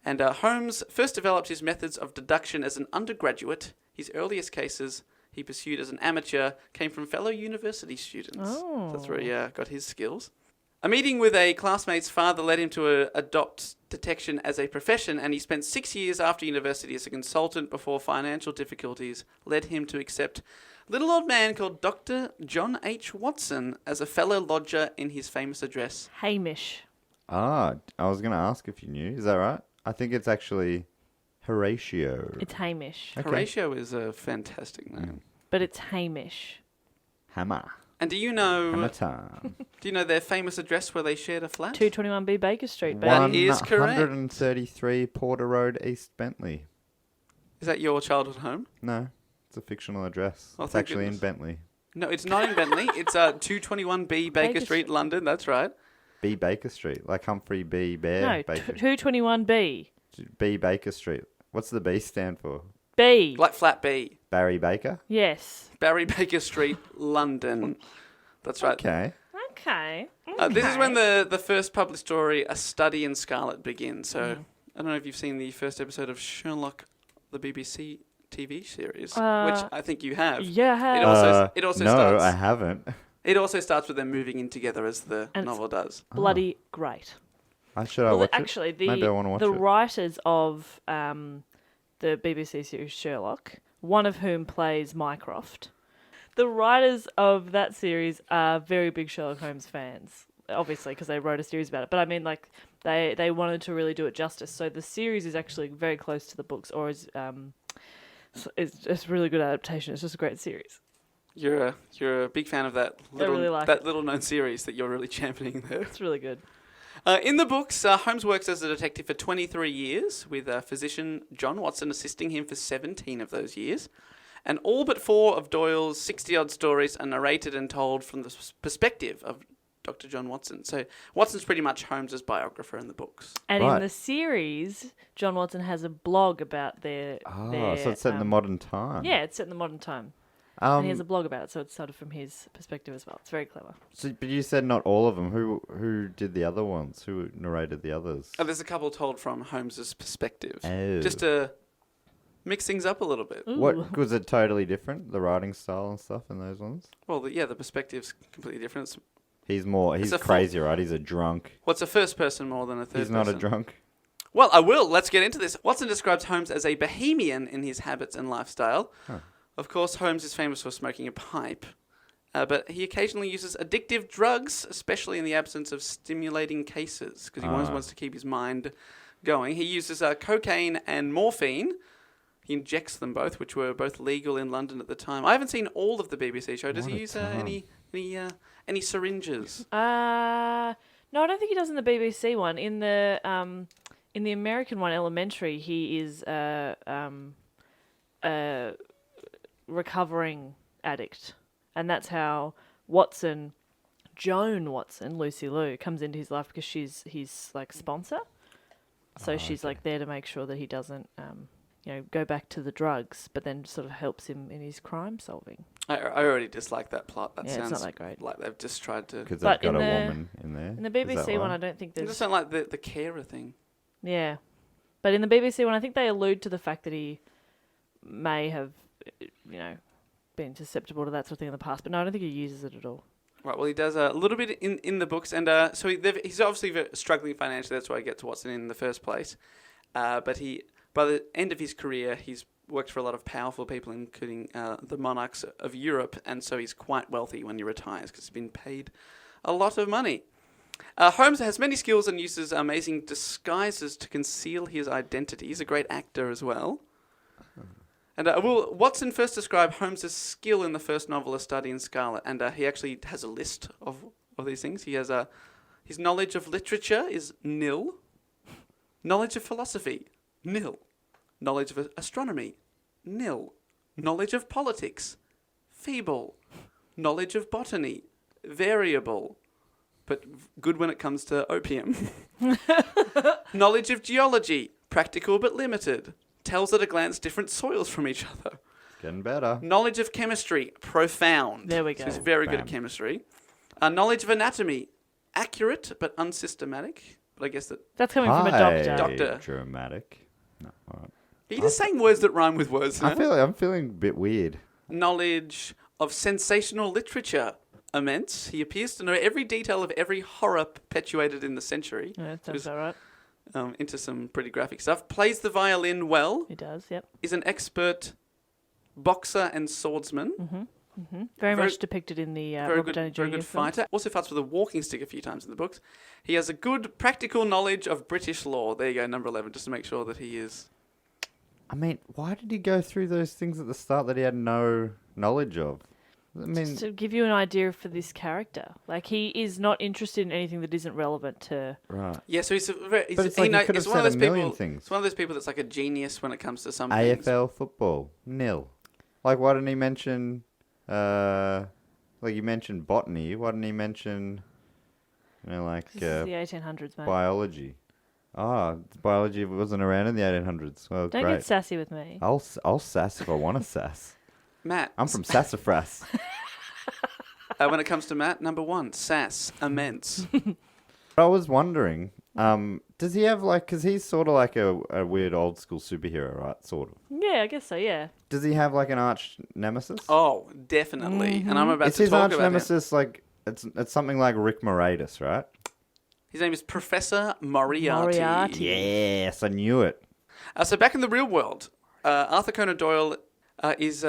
And Holmes first developed his methods of deduction as an undergraduate. His earliest cases he pursued as an amateur came from fellow university students. Oh. That's where he got his skills. A meeting with a classmate's father led him to adopt detection as a profession, and he spent 6 years after university as a consultant before financial difficulties led him to accept a little old man called Dr. John H. Watson as a fellow lodger in his famous address. Hamish. I was going to ask if you knew. Is that right? I think it's actually Horatio. It's Hamish. Okay. Horatio is a fantastic name. But it's Hamish. Hammer. And do you know Hammertime. their famous address where they shared a flat? 221B Baker Street. That is correct. 133 Porter Road, East Bentley. Is that your childhood home? No, it's a fictional address. Oh, It's thank actually goodness. in Bentley. No, it's not in Bentley. It's 221B Baker Baker Street, Street. London. That's right. B. Baker Street, like Humphrey B. Bear. No, Baker. 221B. B. Baker Street. What's the B stand for? B. Like flat B. Barry Baker? Yes. Barry Baker Street, London. That's right. Okay. Okay. This is when the first published story, A Study in Scarlet, begins. So I don't know if you've seen the first episode of Sherlock, the BBC TV series, which I think you have. Yeah, I have. It also no, starts. I haven't. It also starts with them moving in together, as the And novel does. Bloody great. Should I watch Actually, it? Maybe I want to watch the it. writers of the BBC series Sherlock, one of whom plays Mycroft, the writers of that series are very big Sherlock Holmes fans, obviously, because they wrote a series about it. But I mean, like, they wanted to really do it justice. So the series is actually very close to the books, or is it's a really good adaptation. It's just a great series. You're a big fan of that really like that little known series that you're really championing there. It's really good. In the books, Holmes works as a detective for 23 years, with physician John Watson assisting him for 17 of those years. And all but 4 of Doyle's 60-odd stories are narrated and told from the perspective of Dr. John Watson. So Watson's pretty much Holmes's biographer in the books. And Right. in the series, John Watson has a blog about their... So it's set in the modern time. Yeah, it's set in the modern time. And he has a Um, blog about it, so it's sort of from his perspective as well. It's very clever. but you said not all of them. Who did the other ones? Who narrated the others? There's a couple told from Holmes's perspective. Oh. Just to mix things up a little bit. Ooh. What was it totally different? The writing style and stuff in those ones. Well, the perspective's completely different. He's a crazy, right? He's a drunk. What's a first person more than a third He's person? not a drunk. Well, I will. Let's get into this. Watson describes Holmes as a bohemian in his habits and lifestyle. Huh. Of course, Holmes is famous for smoking a pipe, but he occasionally uses addictive drugs, especially in the absence of stimulating cases, because he always wants to keep his mind going. He uses cocaine and morphine. He injects them both, which were both legal in London at the time. I haven't seen all of the BBC show. Does What he a use time. any syringes? No, I don't think he does in the BBC one. In the American one, Elementary, he is a recovering addict, And that's how Watson, Joan Watson, Lucy Liu, comes into his life because she's his like sponsor. So she's like there to make sure that he doesn't, go back to the drugs, but then sort of helps him in his crime solving. I already dislike that plot. That Yeah, sounds it's not that great. like they've just tried to... Because But they've got in a the- woman in there. In the Is that BBC one, why? I don't think I there's... just don't like the carer thing. Yeah. But in the BBC one, I think they allude to the fact that he may have, been susceptible to that sort of thing in the past. But no, I don't think he uses it at all. Right, well, he does a little bit in the books, and so he's obviously struggling financially. That's why he gets Watson in the first place. But by the end of his career, he's worked for a lot of powerful people, including the monarchs of Europe, and so he's quite wealthy when he retires because he's been paid a lot of money. Holmes has many skills and uses amazing disguises to conceal his identity. He's a great actor as well. And Watson first described Holmes' skill in the first novel, A Study in Scarlet, and he actually has a list of these things. He has his knowledge of literature is nil, knowledge of philosophy, nil, knowledge of astronomy, nil, knowledge of politics, feeble, knowledge of botany, variable, but good when it comes to opium, knowledge of geology, practical but limited, tells at a glance different soils from each other. Getting better. Knowledge of chemistry, profound. There we go. So he's very good at Bam. chemistry. Knowledge of anatomy, accurate but unsystematic. But I guess that... That's coming from a doctor. Doctor. Dramatic. No, all right. Are you just saying words that rhyme with words? Huh? I'm feeling a bit weird. Knowledge of sensational literature, immense. He appears to know every detail of every horror perpetuated in the century. Yeah, that Who's- sounds all right. Into some pretty graphic stuff. Plays the violin well. He does, yep. Is an expert boxer and swordsman. Very Very- much depicted in the Robert Downey Jr. very good films. fighter. Also fights with a walking stick a few times in the books. He has a good practical knowledge of British law. There you go, number 11, just to make sure that he is... I mean, why did he go through those things at the start that he had no knowledge of? I mean, Just to give you an idea for this character. Like, he is not interested in anything that isn't relevant to... right. Yeah, so he's, But it's like he could have he's one of said those a million people. things. It's one of those people that's like a genius when it comes to some things. AFL football, nil. Like, why didn't he mention, like you mentioned botany, why didn't he mention, This is the 1800s, mate. biology? Biology wasn't around in the 1800s. Well, Don't great. get sassy with me. I'll sass if I want to sass. Matt, I'm from Sassafras. when it comes to Matt, number 1, sass, immense. I was wondering, does he have because he's sort of like a weird old school superhero, right? Sort of. Yeah, I guess so, yeah. Does he have like an arch nemesis? Oh, definitely. And I'm about Is to his talk arch about him. nemesis like it's something like Rick Moranis, right? His name is Professor Moriarty. Moriarty. Yes, I knew it. So back in the real world, Arthur Conan Doyle he's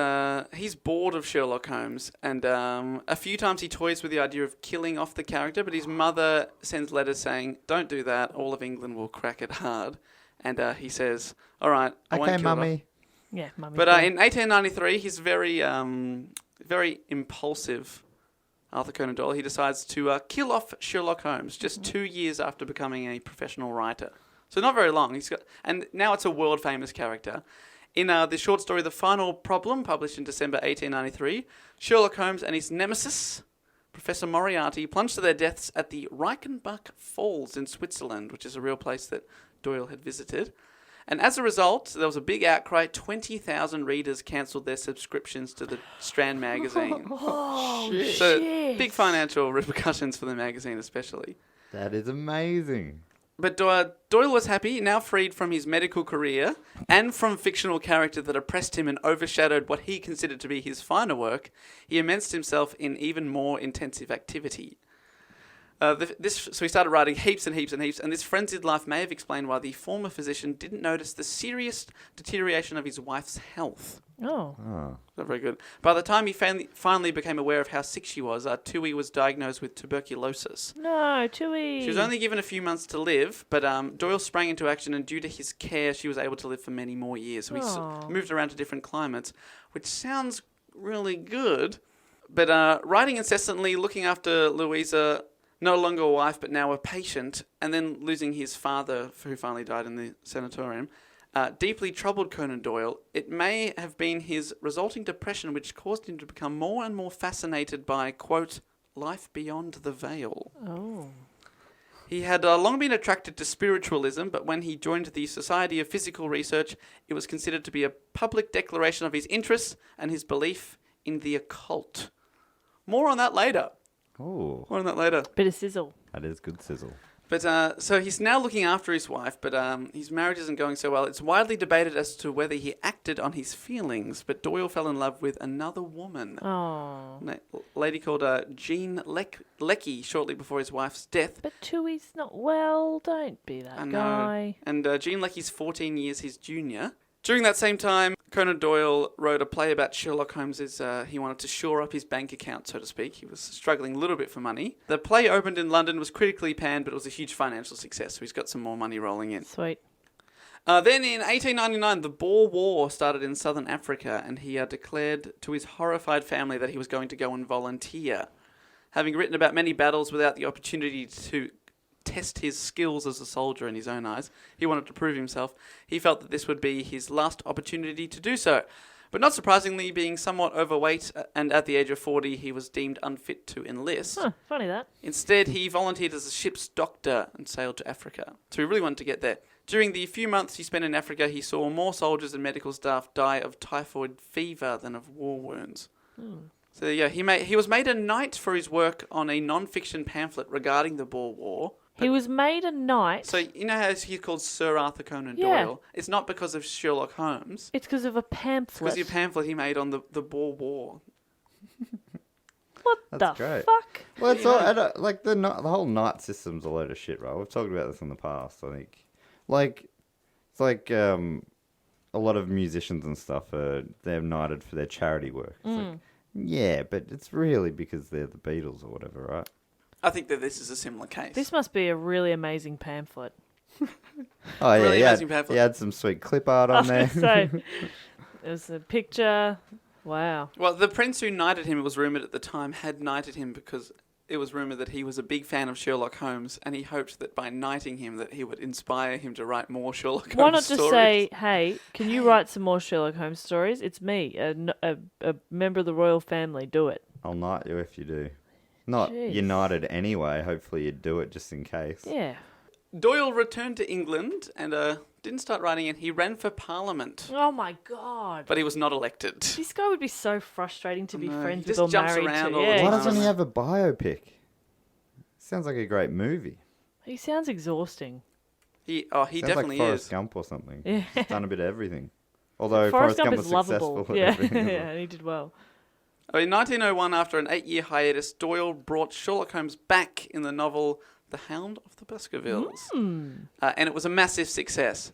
bored of Sherlock Holmes, and a few times he toys with the idea of killing off the character, but his mother sends letters saying, "Don't do that. All of England will crack it hard." And he says, "All right, I won't Okay, kill it off." mummy. Yeah, mummy. But in 1893, he's very impulsive. Arthur Conan Doyle. He decides to kill off Sherlock Holmes just 2 years after becoming a professional writer. So not very long. And now it's a world famous character. In the short story The Final Problem, published in December 1893, Sherlock Holmes and his nemesis, Professor Moriarty, plunged to their deaths at the Reichenbach Falls in Switzerland, which is a real place that Doyle had visited. And as a result, there was a big outcry. 20,000 readers cancelled their subscriptions to the Strand magazine. Oh, So shit. big financial repercussions for the magazine especially. That is amazing. But Doyle was happy, now freed from his medical career and from fictional character that oppressed him and overshadowed what he considered to be his finer work. He immersed himself in even more intensive activity. So he started writing heaps and heaps and heaps, and this frenzied life may have explained why the former physician didn't notice the serious deterioration of his wife's health. Oh. Not very good. By the time he finally became aware of how sick she was, Tui was diagnosed with tuberculosis. No, Tui. She was only given a few months to live, but Doyle sprang into action, and due to his care, she was able to live for many more years. So he moved around to different climates, which sounds really good. But writing incessantly, looking after Louisa, no longer a wife, but now a patient, and then losing his father, who finally died in the sanatorium, deeply troubled Conan Doyle. It may have been his resulting depression which caused him to become more and more fascinated by, quote, life beyond the veil. Oh. He had long been attracted to spiritualism, but when he joined the Society of Physical Research, it was considered to be a public declaration of his interests and his belief in the occult. More on that later. Oh, More on that later. Bit of sizzle. that is good sizzle. But so he's now looking after his wife, but his marriage isn't going so well. It's widely debated as to whether he acted on his feelings, but Doyle fell in love with another woman. Oh. A lady called Jean Leckie shortly before his wife's death. But Tui's not well. Don't be that I know. guy. And Jean Leckie's 14 years his junior. During that same time, Conan Doyle wrote a play about Sherlock Holmes as he wanted to shore up his bank account, so to speak. He was struggling a little bit for money. The play opened in London, was critically panned, but it was a huge financial success, so he's got some more money rolling in. Sweet. Then in 1899, the Boer War started in southern Africa, and he declared to his horrified family that he was going to go and volunteer. Having written about many battles without the opportunity to test his skills as a soldier in his own eyes, he wanted to prove himself. He felt that this would be his last opportunity to do so. But not surprisingly, being somewhat overweight and at the age of 40, he was deemed unfit to enlist. Huh, funny that. Instead, he volunteered as a ship's doctor and sailed to Africa. So he really wanted to get there. During the few months he spent in Africa, he saw more soldiers and medical staff die of typhoid fever than of war wounds. So yeah, he was made a knight for his work on a non-fiction pamphlet regarding the Boer War. He was made a knight. So you know how he's called Sir Arthur Conan Yeah. Doyle? It's not because of Sherlock Holmes. It's because of a It's pamphlet. because of a pamphlet he made on the Boer War. What That's the great. fuck? Well, it's all, like the whole knight system's a load of shit, right? We've talked about this in the past. I think, it's like a lot of musicians and stuff they're knighted for their charity work. It's like, yeah, but it's really because they're the Beatles or whatever, right? I think that this is a similar case. This must be a really amazing pamphlet. Oh yeah, Really he had, amazing pamphlet. he had some sweet clip art I on was there. going to say, there's a picture. Wow. Well, the prince who knighted him, it was rumoured at the time, had knighted him because it was rumoured that he was a big fan of Sherlock Holmes, and he hoped that by knighting him that he would inspire him to write more Sherlock Holmes Why not just stories. say, hey, can you write some more Sherlock Holmes stories? It's me, a member of the royal family. Do it. I'll knight you if you do. Not Jeez. united anyway. Hopefully you'd do it just in case. Yeah. Doyle returned to England and didn't start writing, and he ran for Parliament, Oh my God. but he was not elected. This guy would be so frustrating to be No, friends he with just or jumps married around to. all the Yeah, time. Why he's doesn't he just- have a biopic? Sounds like a great movie. He sounds exhausting. He Sounds definitely like Forrest is. Gump or something. Yeah. He's done a bit of everything. Although Forrest Gump was is lovable. successful at Yeah, everything. yeah, and he did well. In 1901, after an 8-year hiatus, Doyle brought Sherlock Holmes back in the novel The Hound of the Baskervilles. And it was a massive success.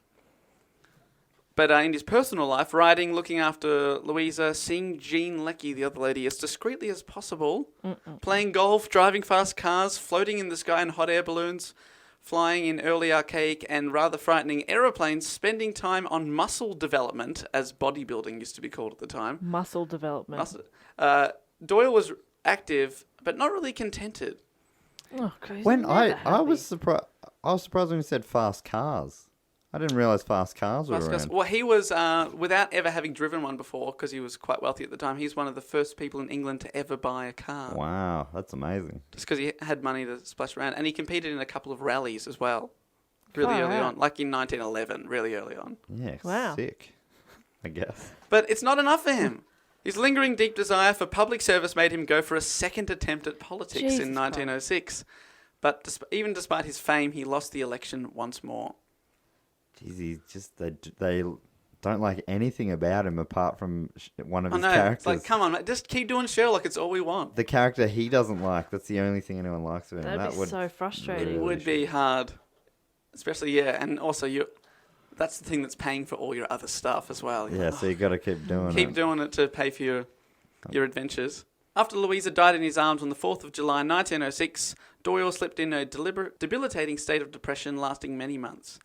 But in his personal life, writing, looking after Louisa, seeing Jean Leckie, the other lady, as discreetly as possible, playing golf, driving fast cars, floating in the sky in hot air balloons, flying in early archaic and rather frightening aeroplanes, spending time on muscle development, as bodybuilding used to be called at the time. Muscle development. Doyle was active, but not really contented. Oh, God, he's When never I happy. was surprised when you said fast cars. I didn't realize fast cars were around. Well, he was, without ever having driven one before, because he was quite wealthy at the time, he's one of the first people in England to ever buy a car. Wow, that's amazing. Just because he had money to splash around. And he competed in a couple of rallies as well, really Far early out. on, like in 1911, really early on. Yeah, Wow. sick. I guess. But it's not enough for him. His lingering deep desire for public service made him go for a second attempt at politics Jesus in 1906. But even despite his fame, he lost the election once more. Jeez, they don't like anything about him apart from one of I his know. characters. It's like, come on, mate, just keep doing Sherlock. It's all we want. The character he doesn't like. That's the only thing anyone likes about him. That'd That be would so frustrating. It really would be hard. Especially, yeah. And also, that's the thing that's paying for all your other stuff as well. You're Yeah, like, so you got to keep doing keep it. doing it to pay for your adventures. After Louisa died in his arms on the 4th of July 1906, Doyle slipped in a debilitating state of depression lasting many months.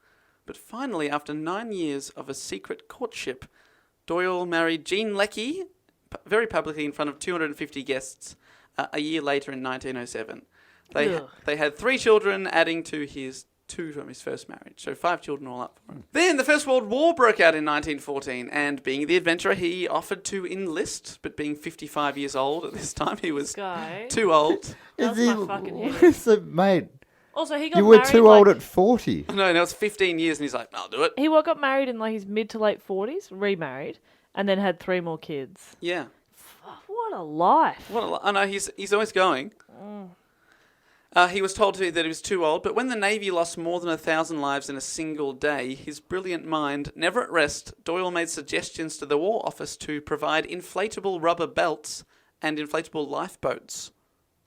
But finally, after 9 years of a secret courtship, Doyle married Jean Leckie, very publicly in front of 250 guests, a year later in 1907. They Ugh. had 3 children, adding to his 2 from his first marriage. So 5 children all up for him. Then the First World War broke out in 1914, and being the adventurer, he offered to enlist, but being 55 years old at this time, he was Guy. too old. That was my fucking head. So, mate, Also, he got you were married, too old at 40. No, now it's 15 years, and he's like, I'll do it. He got married in like his mid to late 40s, remarried, and then had 3 more kids. Yeah. What a life. I know, he's always going. He was told that he was too old, but when the Navy lost more than 1,000 lives in a single day, his brilliant mind never at rest, Doyle made suggestions to the War Office to provide inflatable rubber belts and inflatable lifeboats,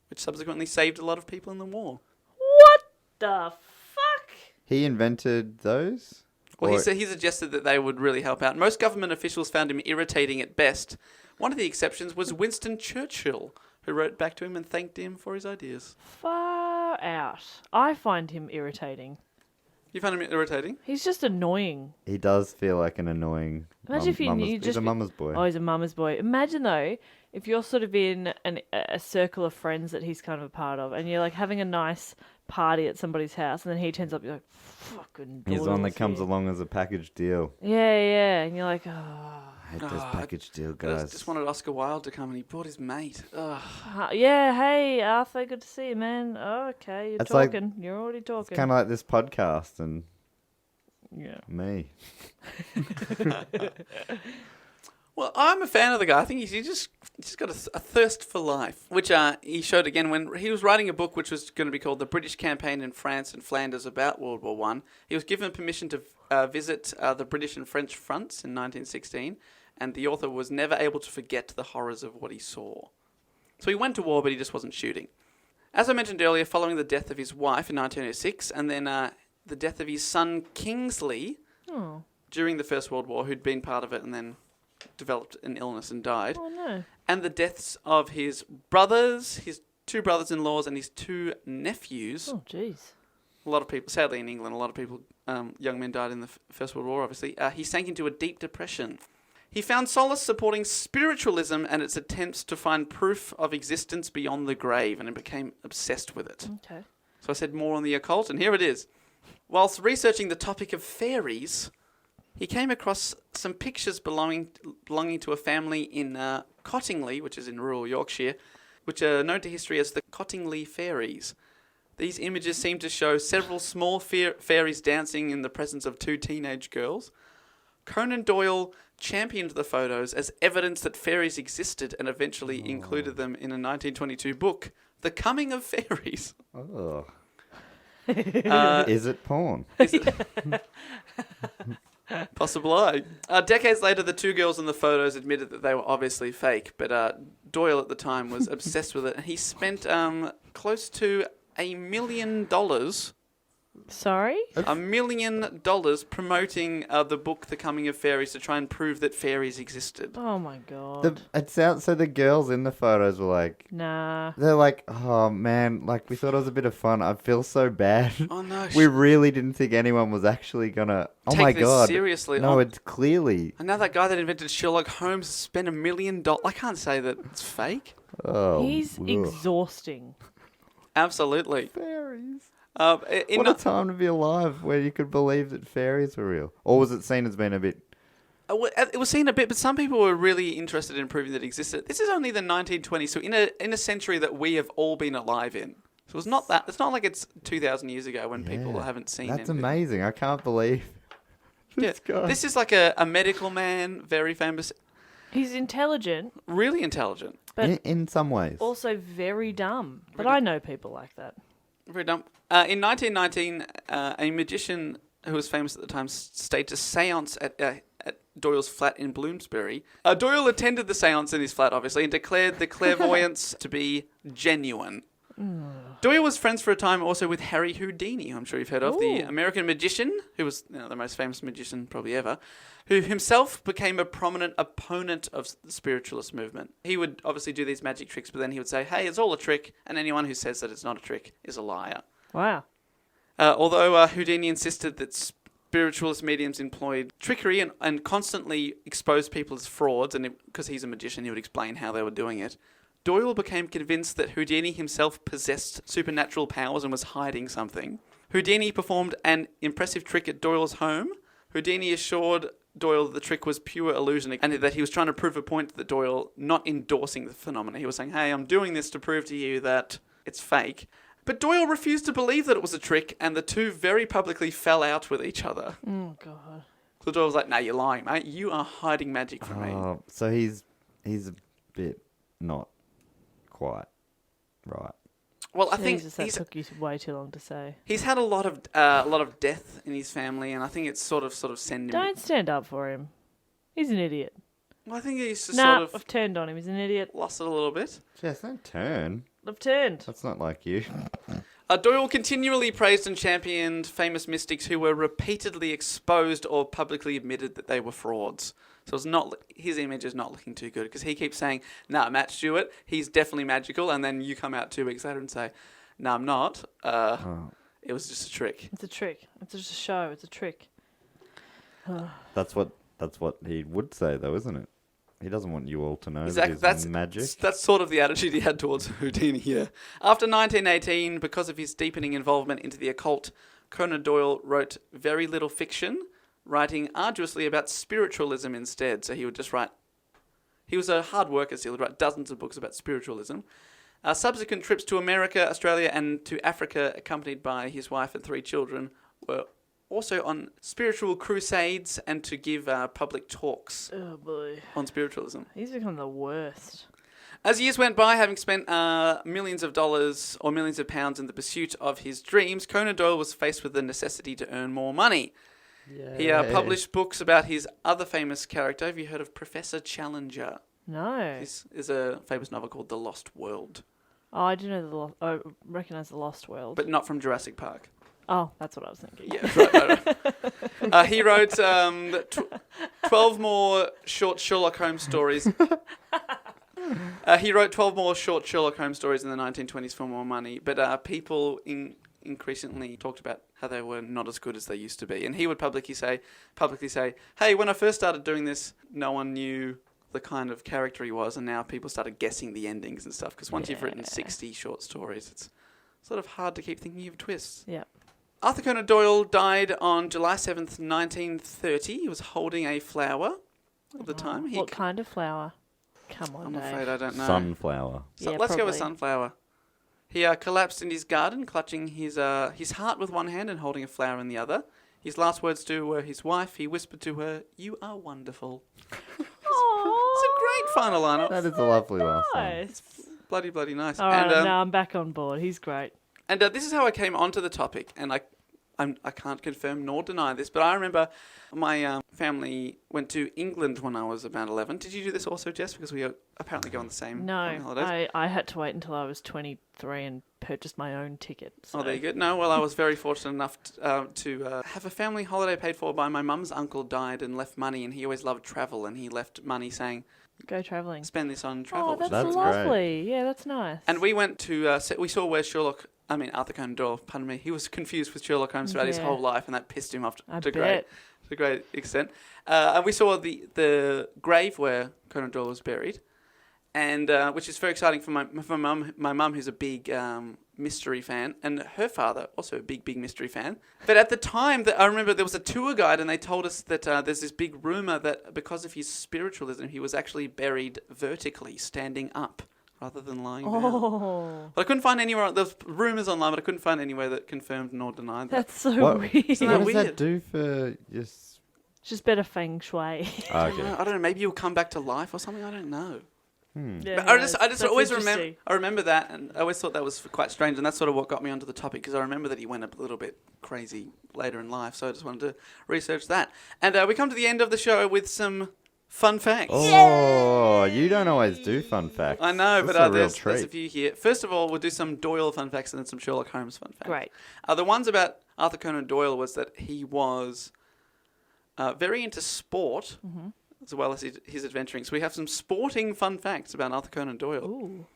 which subsequently saved a lot of people in the war. What the fuck? He invented those? Well, Or- he suggested that they would really help out. Most government officials found him irritating at best. One of the exceptions was Winston Churchill, who wrote back to him and thanked him for his ideas. Far out. I find him irritating. You found him irritating? He's just annoying. He does feel like an annoying. Imagine if you he's just a mama's boy. Oh, he's a mama's boy. Imagine though, if you're sort of in a circle of friends that he's kind of a part of, and you're like having a nice party at somebody's house, and then he turns up, you're like, fucking. He's the one that Doyle's comes here. along as a package deal. Yeah, and you're like, oh. I hate those Oh, package deal I guys. just wanted Oscar Wilde to come, and he brought his mate. Ugh. Yeah, hey Arthur, good to see you, man. Oh, okay, you're It's like- talking. You're already talking. Kind of like this podcast and Yeah. me. Well, I'm a fan of the guy. I think he's just got a thirst for life, which he showed again when he was writing a book which was going to be called The British Campaign in France and Flanders about World War One. He was given permission to visit the British and French fronts in 1916, and the author was never able to forget the horrors of what he saw. So he went to war, but he just wasn't shooting. As I mentioned earlier, following the death of his wife in 1906, and then the death of his son Kingsley Oh. during the First World War, who'd been part of it and then developed an illness and died, Oh no. and the deaths of his brothers, his 2 brothers-in-laws, and his 2 nephews. Oh jeez. A lot of people, sadly in England, a lot of people, young men died in the First World War, obviously. He sank into a deep depression. He found solace supporting spiritualism and its attempts to find proof of existence beyond the grave, and he became obsessed with it. Okay. So I said more on the occult, and here it is. Whilst researching the topic of fairies, he came across some pictures belonging to a family in Cottingley, which is in rural Yorkshire, which are known to history as the Cottingley fairies. These images seem to show several small fairies dancing in the presence of 2 teenage girls. Conan Doyle championed the photos as evidence that fairies existed and eventually included them in a 1922 book, The Coming of Fairies. Oh. Uh, Is it porn? Possible eye. Decades later, the 2 girls in the photos admitted that they were obviously fake, but Doyle at the time was obsessed with it. He spent close to $1 million, Sorry? $1 million promoting the book The Coming of Fairies to try and prove that fairies existed. Oh my god. It sounds so. The girls in the photos were like, Nah. they're like, oh man, like we thought it was a bit of fun. I feel so bad. Oh no! We really didn't think anyone was actually gonna. Oh Take my this god! seriously. No, Oh. it's clearly. And now that guy that invented Sherlock Holmes spent $1 million. I can't say that it's fake. Oh, He's ugh. exhausting. Absolutely. Fairies. In What a time to be alive, where you could believe that fairies were real, or was it seen as being a bit? It was seen a bit, but some people were really interested in proving that it existed. This is only the 1920s, so in a century that we have all been alive in. So it's not that. It's not like it's 2,000 years ago when people Yeah, haven't seen. That's anything. amazing. I can't believe. This guy. This is like a medical man, very famous, He's intelligent, really intelligent, but in some ways. also very dumb. But Very I know people like that. very dumb. In 1919, a magician who was famous at the time staged a séance at Doyle's flat in Bloomsbury. Doyle attended the séance in his flat, obviously, and declared the clairvoyance to be genuine. Doyle was friends for a time also with Harry Houdini, who I'm sure you've heard of, the Ooh. American magician, who was the most famous magician probably ever, who himself became a prominent opponent of the spiritualist movement. He would obviously do these magic tricks, but then he would say, hey, it's all a trick, and anyone who says that it's not a trick is a liar. Wow. Although Houdini insisted that spiritualist mediums employed trickery and constantly exposed people as frauds, and because he's a magician, he would explain how they were doing it, Doyle became convinced that Houdini himself possessed supernatural powers and was hiding something. Houdini performed an impressive trick at Doyle's home. Houdini assured Doyle that the trick was pure illusion and that he was trying to prove a point to the Doyle, not endorsing the phenomena. He was saying, hey, I'm doing this to prove to you that it's fake. But Doyle refused to believe that it was a trick, and the two very publicly fell out with each other. Oh, God. So Doyle was like, no, you're lying, mate. You are hiding magic from me. So he's a bit not quite right. Well, I Jesus, think that took you way too long to say. he's had a lot of death in his family, and I think it's sort of send him. Don't stand up for him. He's an idiot. Well, I think he's just Nah, sort of I've turned on him. He's an idiot. lost it a little bit. Jess, don't turn. I've turned. That's not like you. Doyle continually praised and championed famous mystics who were repeatedly exposed or publicly admitted that they were frauds. So it's not his image is not looking too good because he keeps saying, "Nah, Matt Stewart, he's definitely magical," and then you come out 2 weeks later and say, "No, I'm not. It was just a trick." It's a trick. It's just a show. It's a trick. That's what he would say, though, isn't it? He doesn't want you all to know Exactly. that he's magic. That's sort of the attitude he had towards Houdini here. After 1918, because of his deepening involvement into the occult, Conan Doyle wrote very little fiction, writing arduously about spiritualism instead. So he would just write... He was a hard worker, so he would write dozens of books about spiritualism. Subsequent trips to America, Australia, and to Africa, accompanied by his wife and 3 children, were also on spiritual crusades and to give public talks Oh, boy. on spiritualism. He's become the worst. As years went by, having spent millions of dollars or millions of pounds in the pursuit of his dreams, Conan Doyle was faced with the necessity to earn more money. He published books about his other famous character. Have you heard of Professor Challenger? No. This is a famous novel called The Lost World, Oh, I do know I recognise the Lost World. but not from Jurassic Park. Oh, that's what I was thinking. Yeah, right. He wrote 12 more short Sherlock Holmes stories. He wrote 12 more short Sherlock Holmes stories in the 1920s for more money, but people increasingly talked about how they were not as good as they used to be. And he would publicly say, hey, when I first started doing this, no one knew the kind of character he was, and now people started guessing the endings and stuff, because once you've written 60 short stories, it's sort of hard to keep thinking of twists. Yeah. Arthur Conan Doyle died on July 7th, 1930. He was holding a flower at the time. What kind of flower? Come on, I'm Dave. afraid I don't know. Sunflower. So Yeah, let's go with probably. sunflower. He collapsed in his garden, clutching his heart with one hand and holding a flower in the other. His last words to were his wife. He whispered to her, "You are wonderful." It's a great final line. That is a lovely last one. Nice. Bloody nice. All right, and now I'm back on board. He's great. and this is how I came onto the topic, and I can't confirm nor deny this, but I remember my family went to England when I was about 11. Did you do this also, Jess? Because we apparently go on the same holidays. No, I had to wait until I was 23 and purchased my own ticket. So. Oh, there you go. No, well, I was very fortunate enough to have a family holiday paid for by my mum's uncle died and left money, and he always loved travel, and he left money saying, Go travelling. spend this on travel. Oh, that's That's lovely. Yeah, that's nice. And we went to, we saw where Arthur Conan Doyle, pardon me, he was confused with Sherlock Holmes throughout his Yeah. whole life, and that pissed him off I to bet. a great extent. And we saw the grave where Conan Doyle was buried, and which is very exciting for my mum, who's a big mystery fan, and her father, also a big mystery fan. But at the time, I remember there was a tour guide, and they told us that there's this big rumour that because of his spiritualism, he was actually buried vertically, standing up, rather than lying down. Oh, But I couldn't find anywhere. There was rumours online, but I couldn't find anywhere that confirmed nor denied that. that's so What- weird. Isn't What that does weird? that do for just... It's just better feng shui. I Okay. don't know. Maybe you'll come back to life or something. I don't know. Yeah, But no, I just that's always remember. interesting. I remember that, and I always thought that was quite strange, and that's sort of what got me onto the topic because I remember that he went a little bit crazy later in life. So I just wanted to research that. And we come to the end of the show with some fun facts. Oh, you don't always do fun facts. I know, This but is a real there's a treat. few here. First of all, we'll do some Doyle fun facts and then some Sherlock Holmes fun facts. Great. The ones about Arthur Conan Doyle was that he was very into sport as well as his adventuring. So we have some sporting fun facts about Arthur Conan Doyle. Ooh.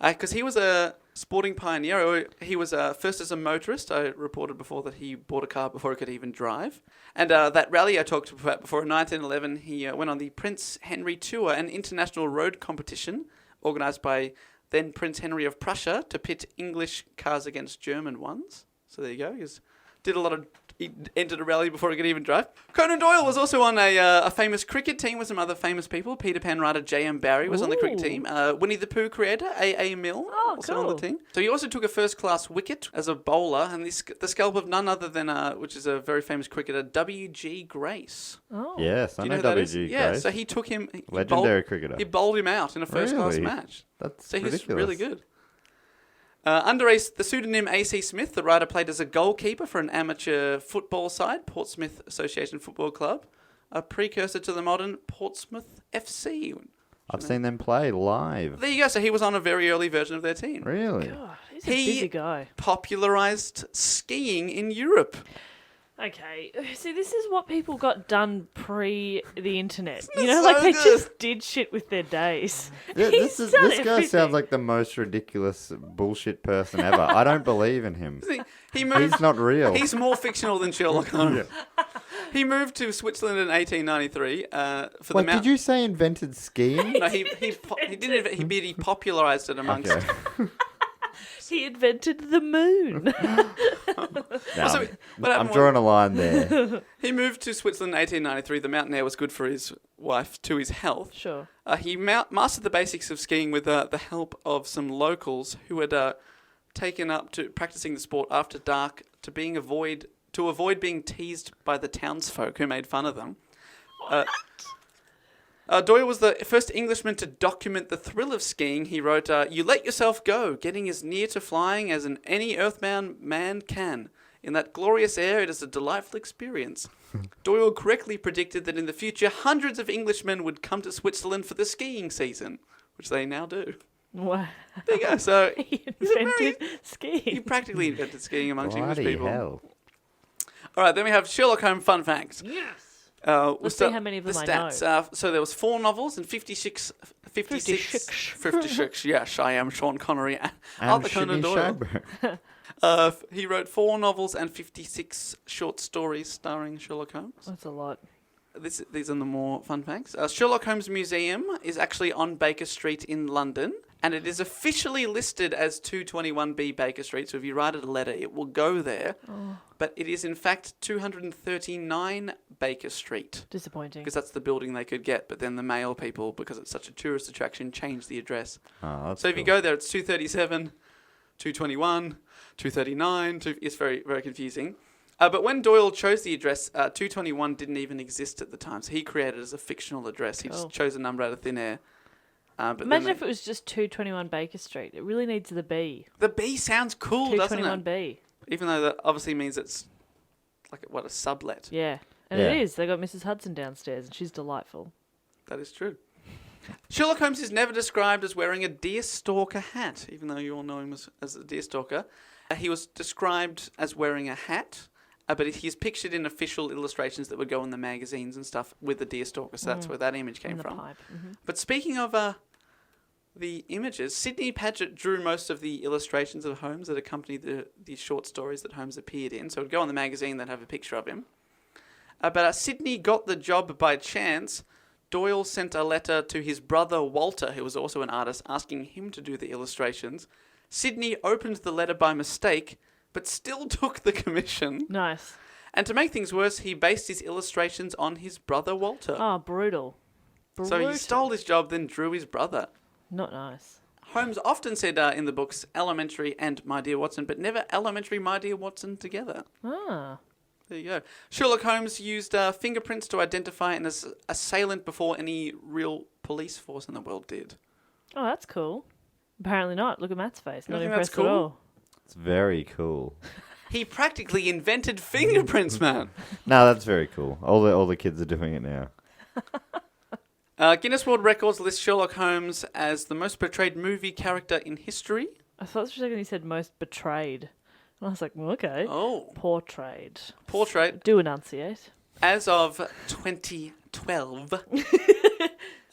Because he was a sporting pioneer. He was first as a motorist. I reported before that he bought a car before he could even drive. And that rally I talked about before, in 1911, he went on the Prince Henry Tour, an international road competition organised by then Prince Henry of Prussia to pit English cars against German ones. So there you go. He was did a lot of. He entered a rally before he could even drive. Conan Doyle was also on a famous cricket team with some other famous people. Peter Pan writer J.M. Barrie was on the cricket team. Winnie the Pooh creator A.A. Milne also on the team. So he also took a first-class wicket as a bowler, and the scalp of none other than, which is a very famous cricketer, W.G. Grace. Oh. Yes, I Do you know know who that is? W.G. Yeah, Grace. so he took him... Legendary cricketer. He bowled him out in a first-class Really? match. That's So ridiculous. he's really good. Under the pseudonym A.C. Smith, the writer played as a goalkeeper for an amateur football side, Portsmouth Association Football Club, a precursor to the modern Portsmouth FC. I've seen them play live. There you go. So he was on a very early version of their team. Really? God, he's a busy guy. Popularized skiing in Europe. Okay, see, this is what people got done pre the internet. You it know, so like they good? just did shit with their days. This He's done guy everything. sounds like the most ridiculous bullshit person ever. I don't believe in him. He moved. He's not real. He's more fictional than Sherlock Holmes. He moved to Switzerland in 1893 for Wait, the did you say invented skiing? No, he didn't. He popularized it amongst. Okay. He invented the moon. No, So, what I'm happened drawing a line there. He moved to Switzerland in 1893. The mountain air was good for his wife, to his health. Sure. He mastered the basics of skiing with the help of some locals who had taken up to practicing the sport after dark to avoid being teased by the townsfolk who made fun of them. Doyle was the first Englishman to document the thrill of skiing. He wrote, "You let yourself go, getting as near to flying as any earthbound man can. In that glorious air, it is a delightful experience." Doyle correctly predicted that in the future, hundreds of Englishmen would come to Switzerland for the skiing season, which they now do. Wow. There you go. So He he's a invented he skiing. practically invented skiing amongst English Bloody people. hell. All right, then we have Sherlock Holmes fun facts. Yes. Let's see how many of them I know. So there was 4 novels and 56. 56. Yes, I am Sean Connery. Arthur Conan Doyle. He wrote 4 novels and 56 short stories starring Sherlock Holmes. That's a lot. These are the more fun facts. Sherlock Holmes Museum is actually on Baker Street in London, and it is officially listed as 221B Baker Street. So if you write it a letter, it will go there. Oh, But it is in fact 239 Baker Street. disappointing. Because that's the building they could get, but then the mail people, because it's such a tourist attraction, changed the address. Oh, that's So if you cool. go there, it's 237, 221, 239. It's very, very confusing. But when Doyle chose the address, 221 didn't even exist at the time, so he created it as a fictional address. He just chose a number out of thin air. But Imagine if it was just 221 Baker Street. It really needs the B. the B sounds cool, doesn't it? 221B. Even though that obviously means it's like a sublet. Yeah. And Yeah. it is. They got Mrs. Hudson downstairs, and she's delightful. That is true. Sherlock Holmes is never described as wearing a deerstalker hat, even though you all know him as a deerstalker. He was described as wearing a hat, but he's pictured in official illustrations that would go in the magazines and stuff with the deerstalker, so that's where that image came In the from. pipe. But speaking of the images, Sidney Paget drew most of the illustrations of Holmes that accompanied the short stories that Holmes appeared in. So it would go on the magazine, they'd have a picture of him. But Sidney got the job by chance. Doyle sent a letter to his brother Walter, who was also an artist, asking him to do the illustrations. Sidney opened the letter by mistake, but still took the commission. Nice. And to make things worse, he based his illustrations on his brother Walter. Oh, brutal. So he stole his job, then drew his brother. Not nice. Holmes often said in the books Elementary and My Dear Watson, but never Elementary, My Dear Watson together. Ah. There you go. Sherlock Holmes used fingerprints to identify an assailant before any real police force in the world did. Oh, that's cool. Apparently not. Look at Matt's face. You Not think that's impressed cool? at all. It's very cool. He practically invented fingerprints, man. No, that's very cool. All the kids are doing it now. Guinness World Records lists Sherlock Holmes as the most portrayed movie character in history. I thought for a second he said most betrayed. And I was like, well, okay. Oh. Portrayed. Portrait. Do enunciate. As of 2012,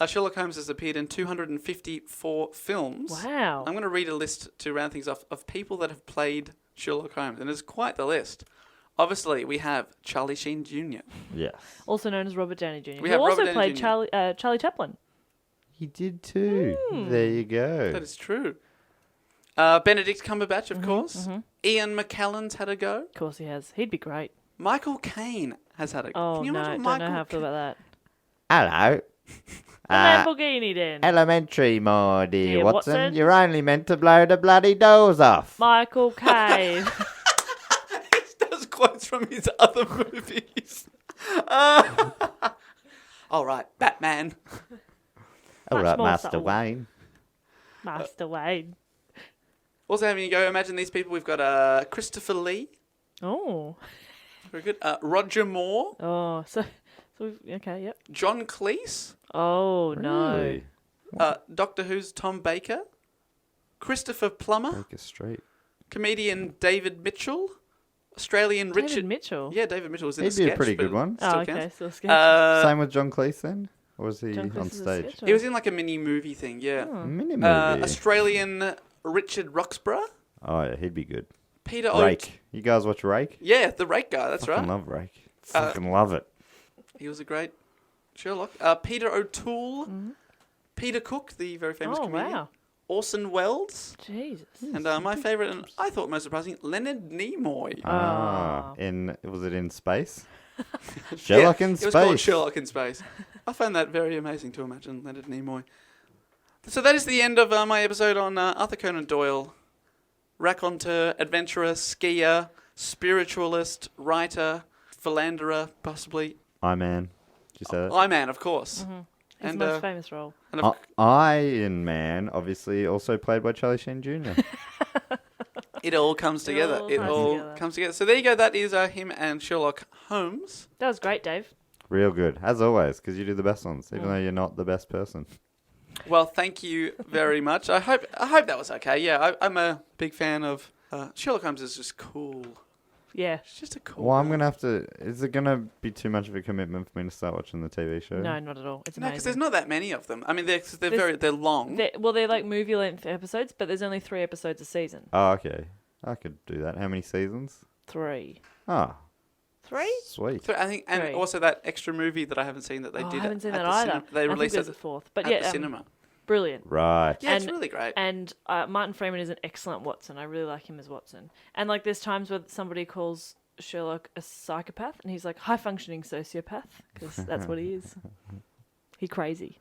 Sherlock Holmes has appeared in 254 films. Wow. I'm going to read a list to round things off of people that have played Sherlock Holmes, and it's quite the list. Obviously, we have Charlie Sheen Jr. Yes. Also known as Robert Downey Jr. We who have also Robert Downey played Jr. Charlie Chaplin. He did too. There you go. That is true. Benedict Cumberbatch, of course. Ian McKellen's had a go. Of course he has. He'd be great. Michael Caine has had a go. Oh, Can you no. imagine Don't know Michael how I feel about that. Hello. The Lamborghini then. Elementary, my dear Dear Watson. Watson. You're only meant to blow the bloody doors off. Michael Caine. He does quotes from his other movies. All right, Batman. All Much right, more Master subtle. Wayne. Master Wayne. Also having a go, imagine these people. We've got Christopher Lee. Oh. Very good. Roger Moore. Oh, okay, yep. John Cleese. Oh, no. Really? Doctor Who's Tom Baker. Christopher Plummer. Baker Street. Comedian David Mitchell. Australian David Richard. Mitchell. Yeah, David Mitchell was in He'd a sketch. be a pretty but good one. still Oh, okay, counts. still scared. Same with John Cleese then? Or was he John Cleese on is a stage? sketch, He was in like a mini movie thing, yeah. Mini movie. Australian Richard Roxburgh. Oh, yeah, he'd be good. Peter Rake. You guys watch Rake? Yeah, the Rake guy, that's Fucking right. love Rake. Fucking love it. He was a great Sherlock. Peter O'Toole. Peter Cook, the very famous Oh, comedian. wow. Orson Welles. Jesus. And my favourite, and I thought most surprising, Leonard Nimoy. Was it in space? Sherlock in It was called space. Sherlock in Space. I find that very amazing to imagine Leonard Nimoy. So that is the end of my episode on Arthur Conan Doyle. Raconteur, adventurer, skier, spiritualist, writer, philanderer, possibly. Man. Did you say that? I-Man, of course. His most famous role. And of Iron Man, obviously, also played by Charlie Sheen Jr. it all comes together. It all comes together. So there you go. That is him and Sherlock Holmes. That was great, Dave. Real good, as always, because you do the best ones, even though you're not the best person. Well, thank you very much. I hope that was okay. Yeah, I'm a big fan of Sherlock Holmes. Is just cool. Yeah. It's just a cool. Well, I'm guy. going to have to... Is it going to be too much of a commitment for me to start watching the TV show? No, not at all. It's No, because amazing. there's not that many of them. I mean, they're long. They're like movie length episodes, but there's only 3 episodes a season. Oh, okay. I could do that. How many seasons? 3. Ah, 3? sweet. So I think, and Three. also that extra movie that I haven't seen that they did. I haven't seen at that the either. Cinema. They I think released there's it a 4th. But at yeah, the cinema. Brilliant. Right. Yeah, it's really great. And Martin Freeman is an excellent Watson. I really like him as Watson. And like there's times where somebody calls Sherlock a psychopath, and he's like high-functioning sociopath, because that's what he is. He crazy.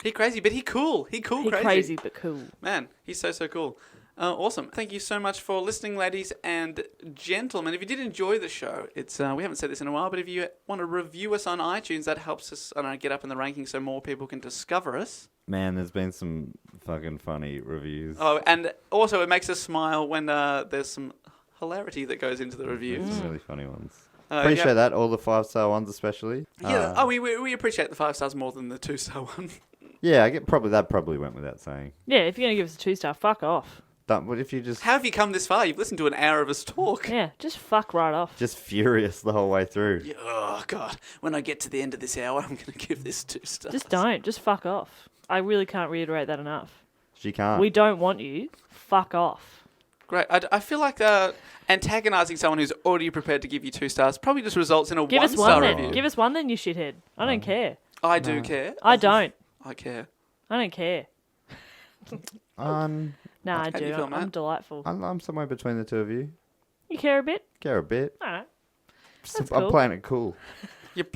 He crazy, but he cool. He crazy but cool. Man, he's so cool. Awesome. Thank you so much for listening, ladies and gentlemen. If you did enjoy the show, it's we haven't said this in a while, but if you want to review us on iTunes, that helps us get up in the rankings so more people can discover us. Man, there's been some fucking funny reviews. Oh, and also it makes us smile when there's some hilarity that goes into the reviews. Some really funny ones. Appreciate that. All the 5-star ones especially. Yeah. We appreciate the 5 stars more than the 2-star one. Yeah, I get that probably went without saying. Yeah, if you're going to give us a 2-star, fuck off. What if you just... How have you come this far? You've listened to an hour of us talk. Yeah, just fuck right off. Just furious the whole way through. Yeah, oh, God. When I get to the end of this hour, I'm going to give this 2 stars. Just don't. Just fuck off. I really can't reiterate that enough. She can't. We don't want you. Fuck off. Great. I feel like antagonising someone who's already prepared to give you 2 stars probably just results in a Give us 1-star one then. review. Give us one then, you shithead. I don't care. I do care. I don't. I care. I don't care. Nah, I How do you do. feel, I'm Matt? delightful. I'm somewhere between the two of you. You care a bit? Care a bit. All right. I'm cool. playing it cool.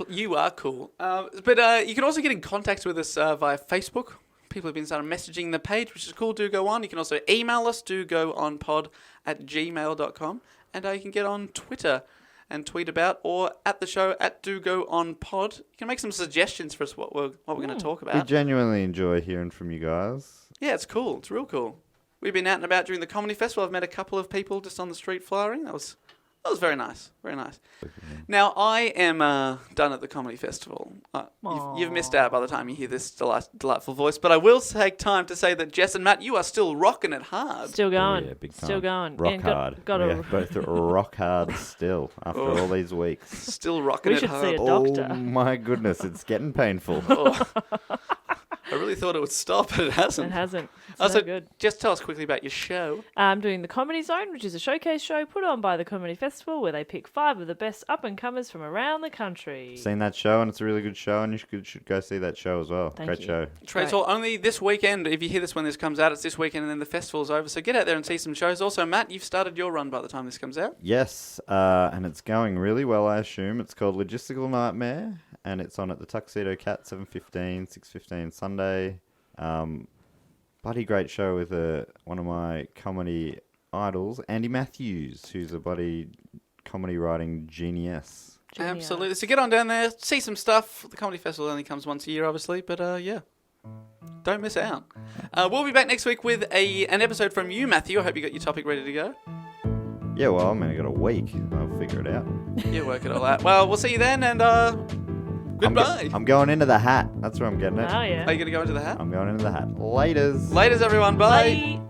You are cool. But you can also get in contact with us via Facebook. People have been starting messaging the page, which is cool. Do go on. You can also email us, dogoonpod@gmail.com. And you can get on Twitter and tweet about, or at the show at dogoonpod. You can make some suggestions for us what we're going to talk We about. genuinely enjoy hearing from you guys. Yeah, it's cool. It's real cool. We've been out and about during the comedy festival. I've met a couple of people just on the street flyering. That was very nice. Very nice. Now, I am done at the comedy festival. You've missed out by the time you hear this delightful voice. But I will take time to say that Jess and Matt, you are still rocking it hard. Still going. Oh, yeah, big time. Still going. Rock And hard. Got Yeah, both rock hard still after all these weeks. Still rocking We it should hard. see a doctor. Oh my goodness, it's getting painful. I really thought it would stop, but it hasn't. It hasn't. It's Also, no good. just tell us quickly about your show. I'm doing the Comedy Zone, which is a showcase show put on by the Comedy Festival where they pick 5 of the best up-and-comers from around the country. Seen that show, and it's a really good show, and you should go see that show as well. Thank Great you. show. Trades Hall only this weekend. If you hear this when this comes out, it's this weekend, and then the festival's over. So get out there and see some shows. Also, Matt, you've started your run by the time this comes out. Yes, and it's going really well, I assume. It's called Logistical Nightmare, and it's on at the Tuxedo Cat, 7:15, 6:15 Sunday. Bloody great show with one of my comedy idols, Andy Matthews, who's a bloody comedy writing genius. Genius. Absolutely. So get on down there, see some stuff. The Comedy Festival only comes once a year, obviously, but yeah. Don't miss out. We'll be back next week with an episode from you, Matthew. I hope you got your topic ready to go. Yeah, well, I mean, I got a week. I'll figure it out. You work it all out. Well, we'll see you then, and goodbye. I'm going into the hat. That's where I'm getting it. Oh, yeah. Are you going to go into the hat? I'm going into the hat. Laters. Laters, everyone. Bye. Bye.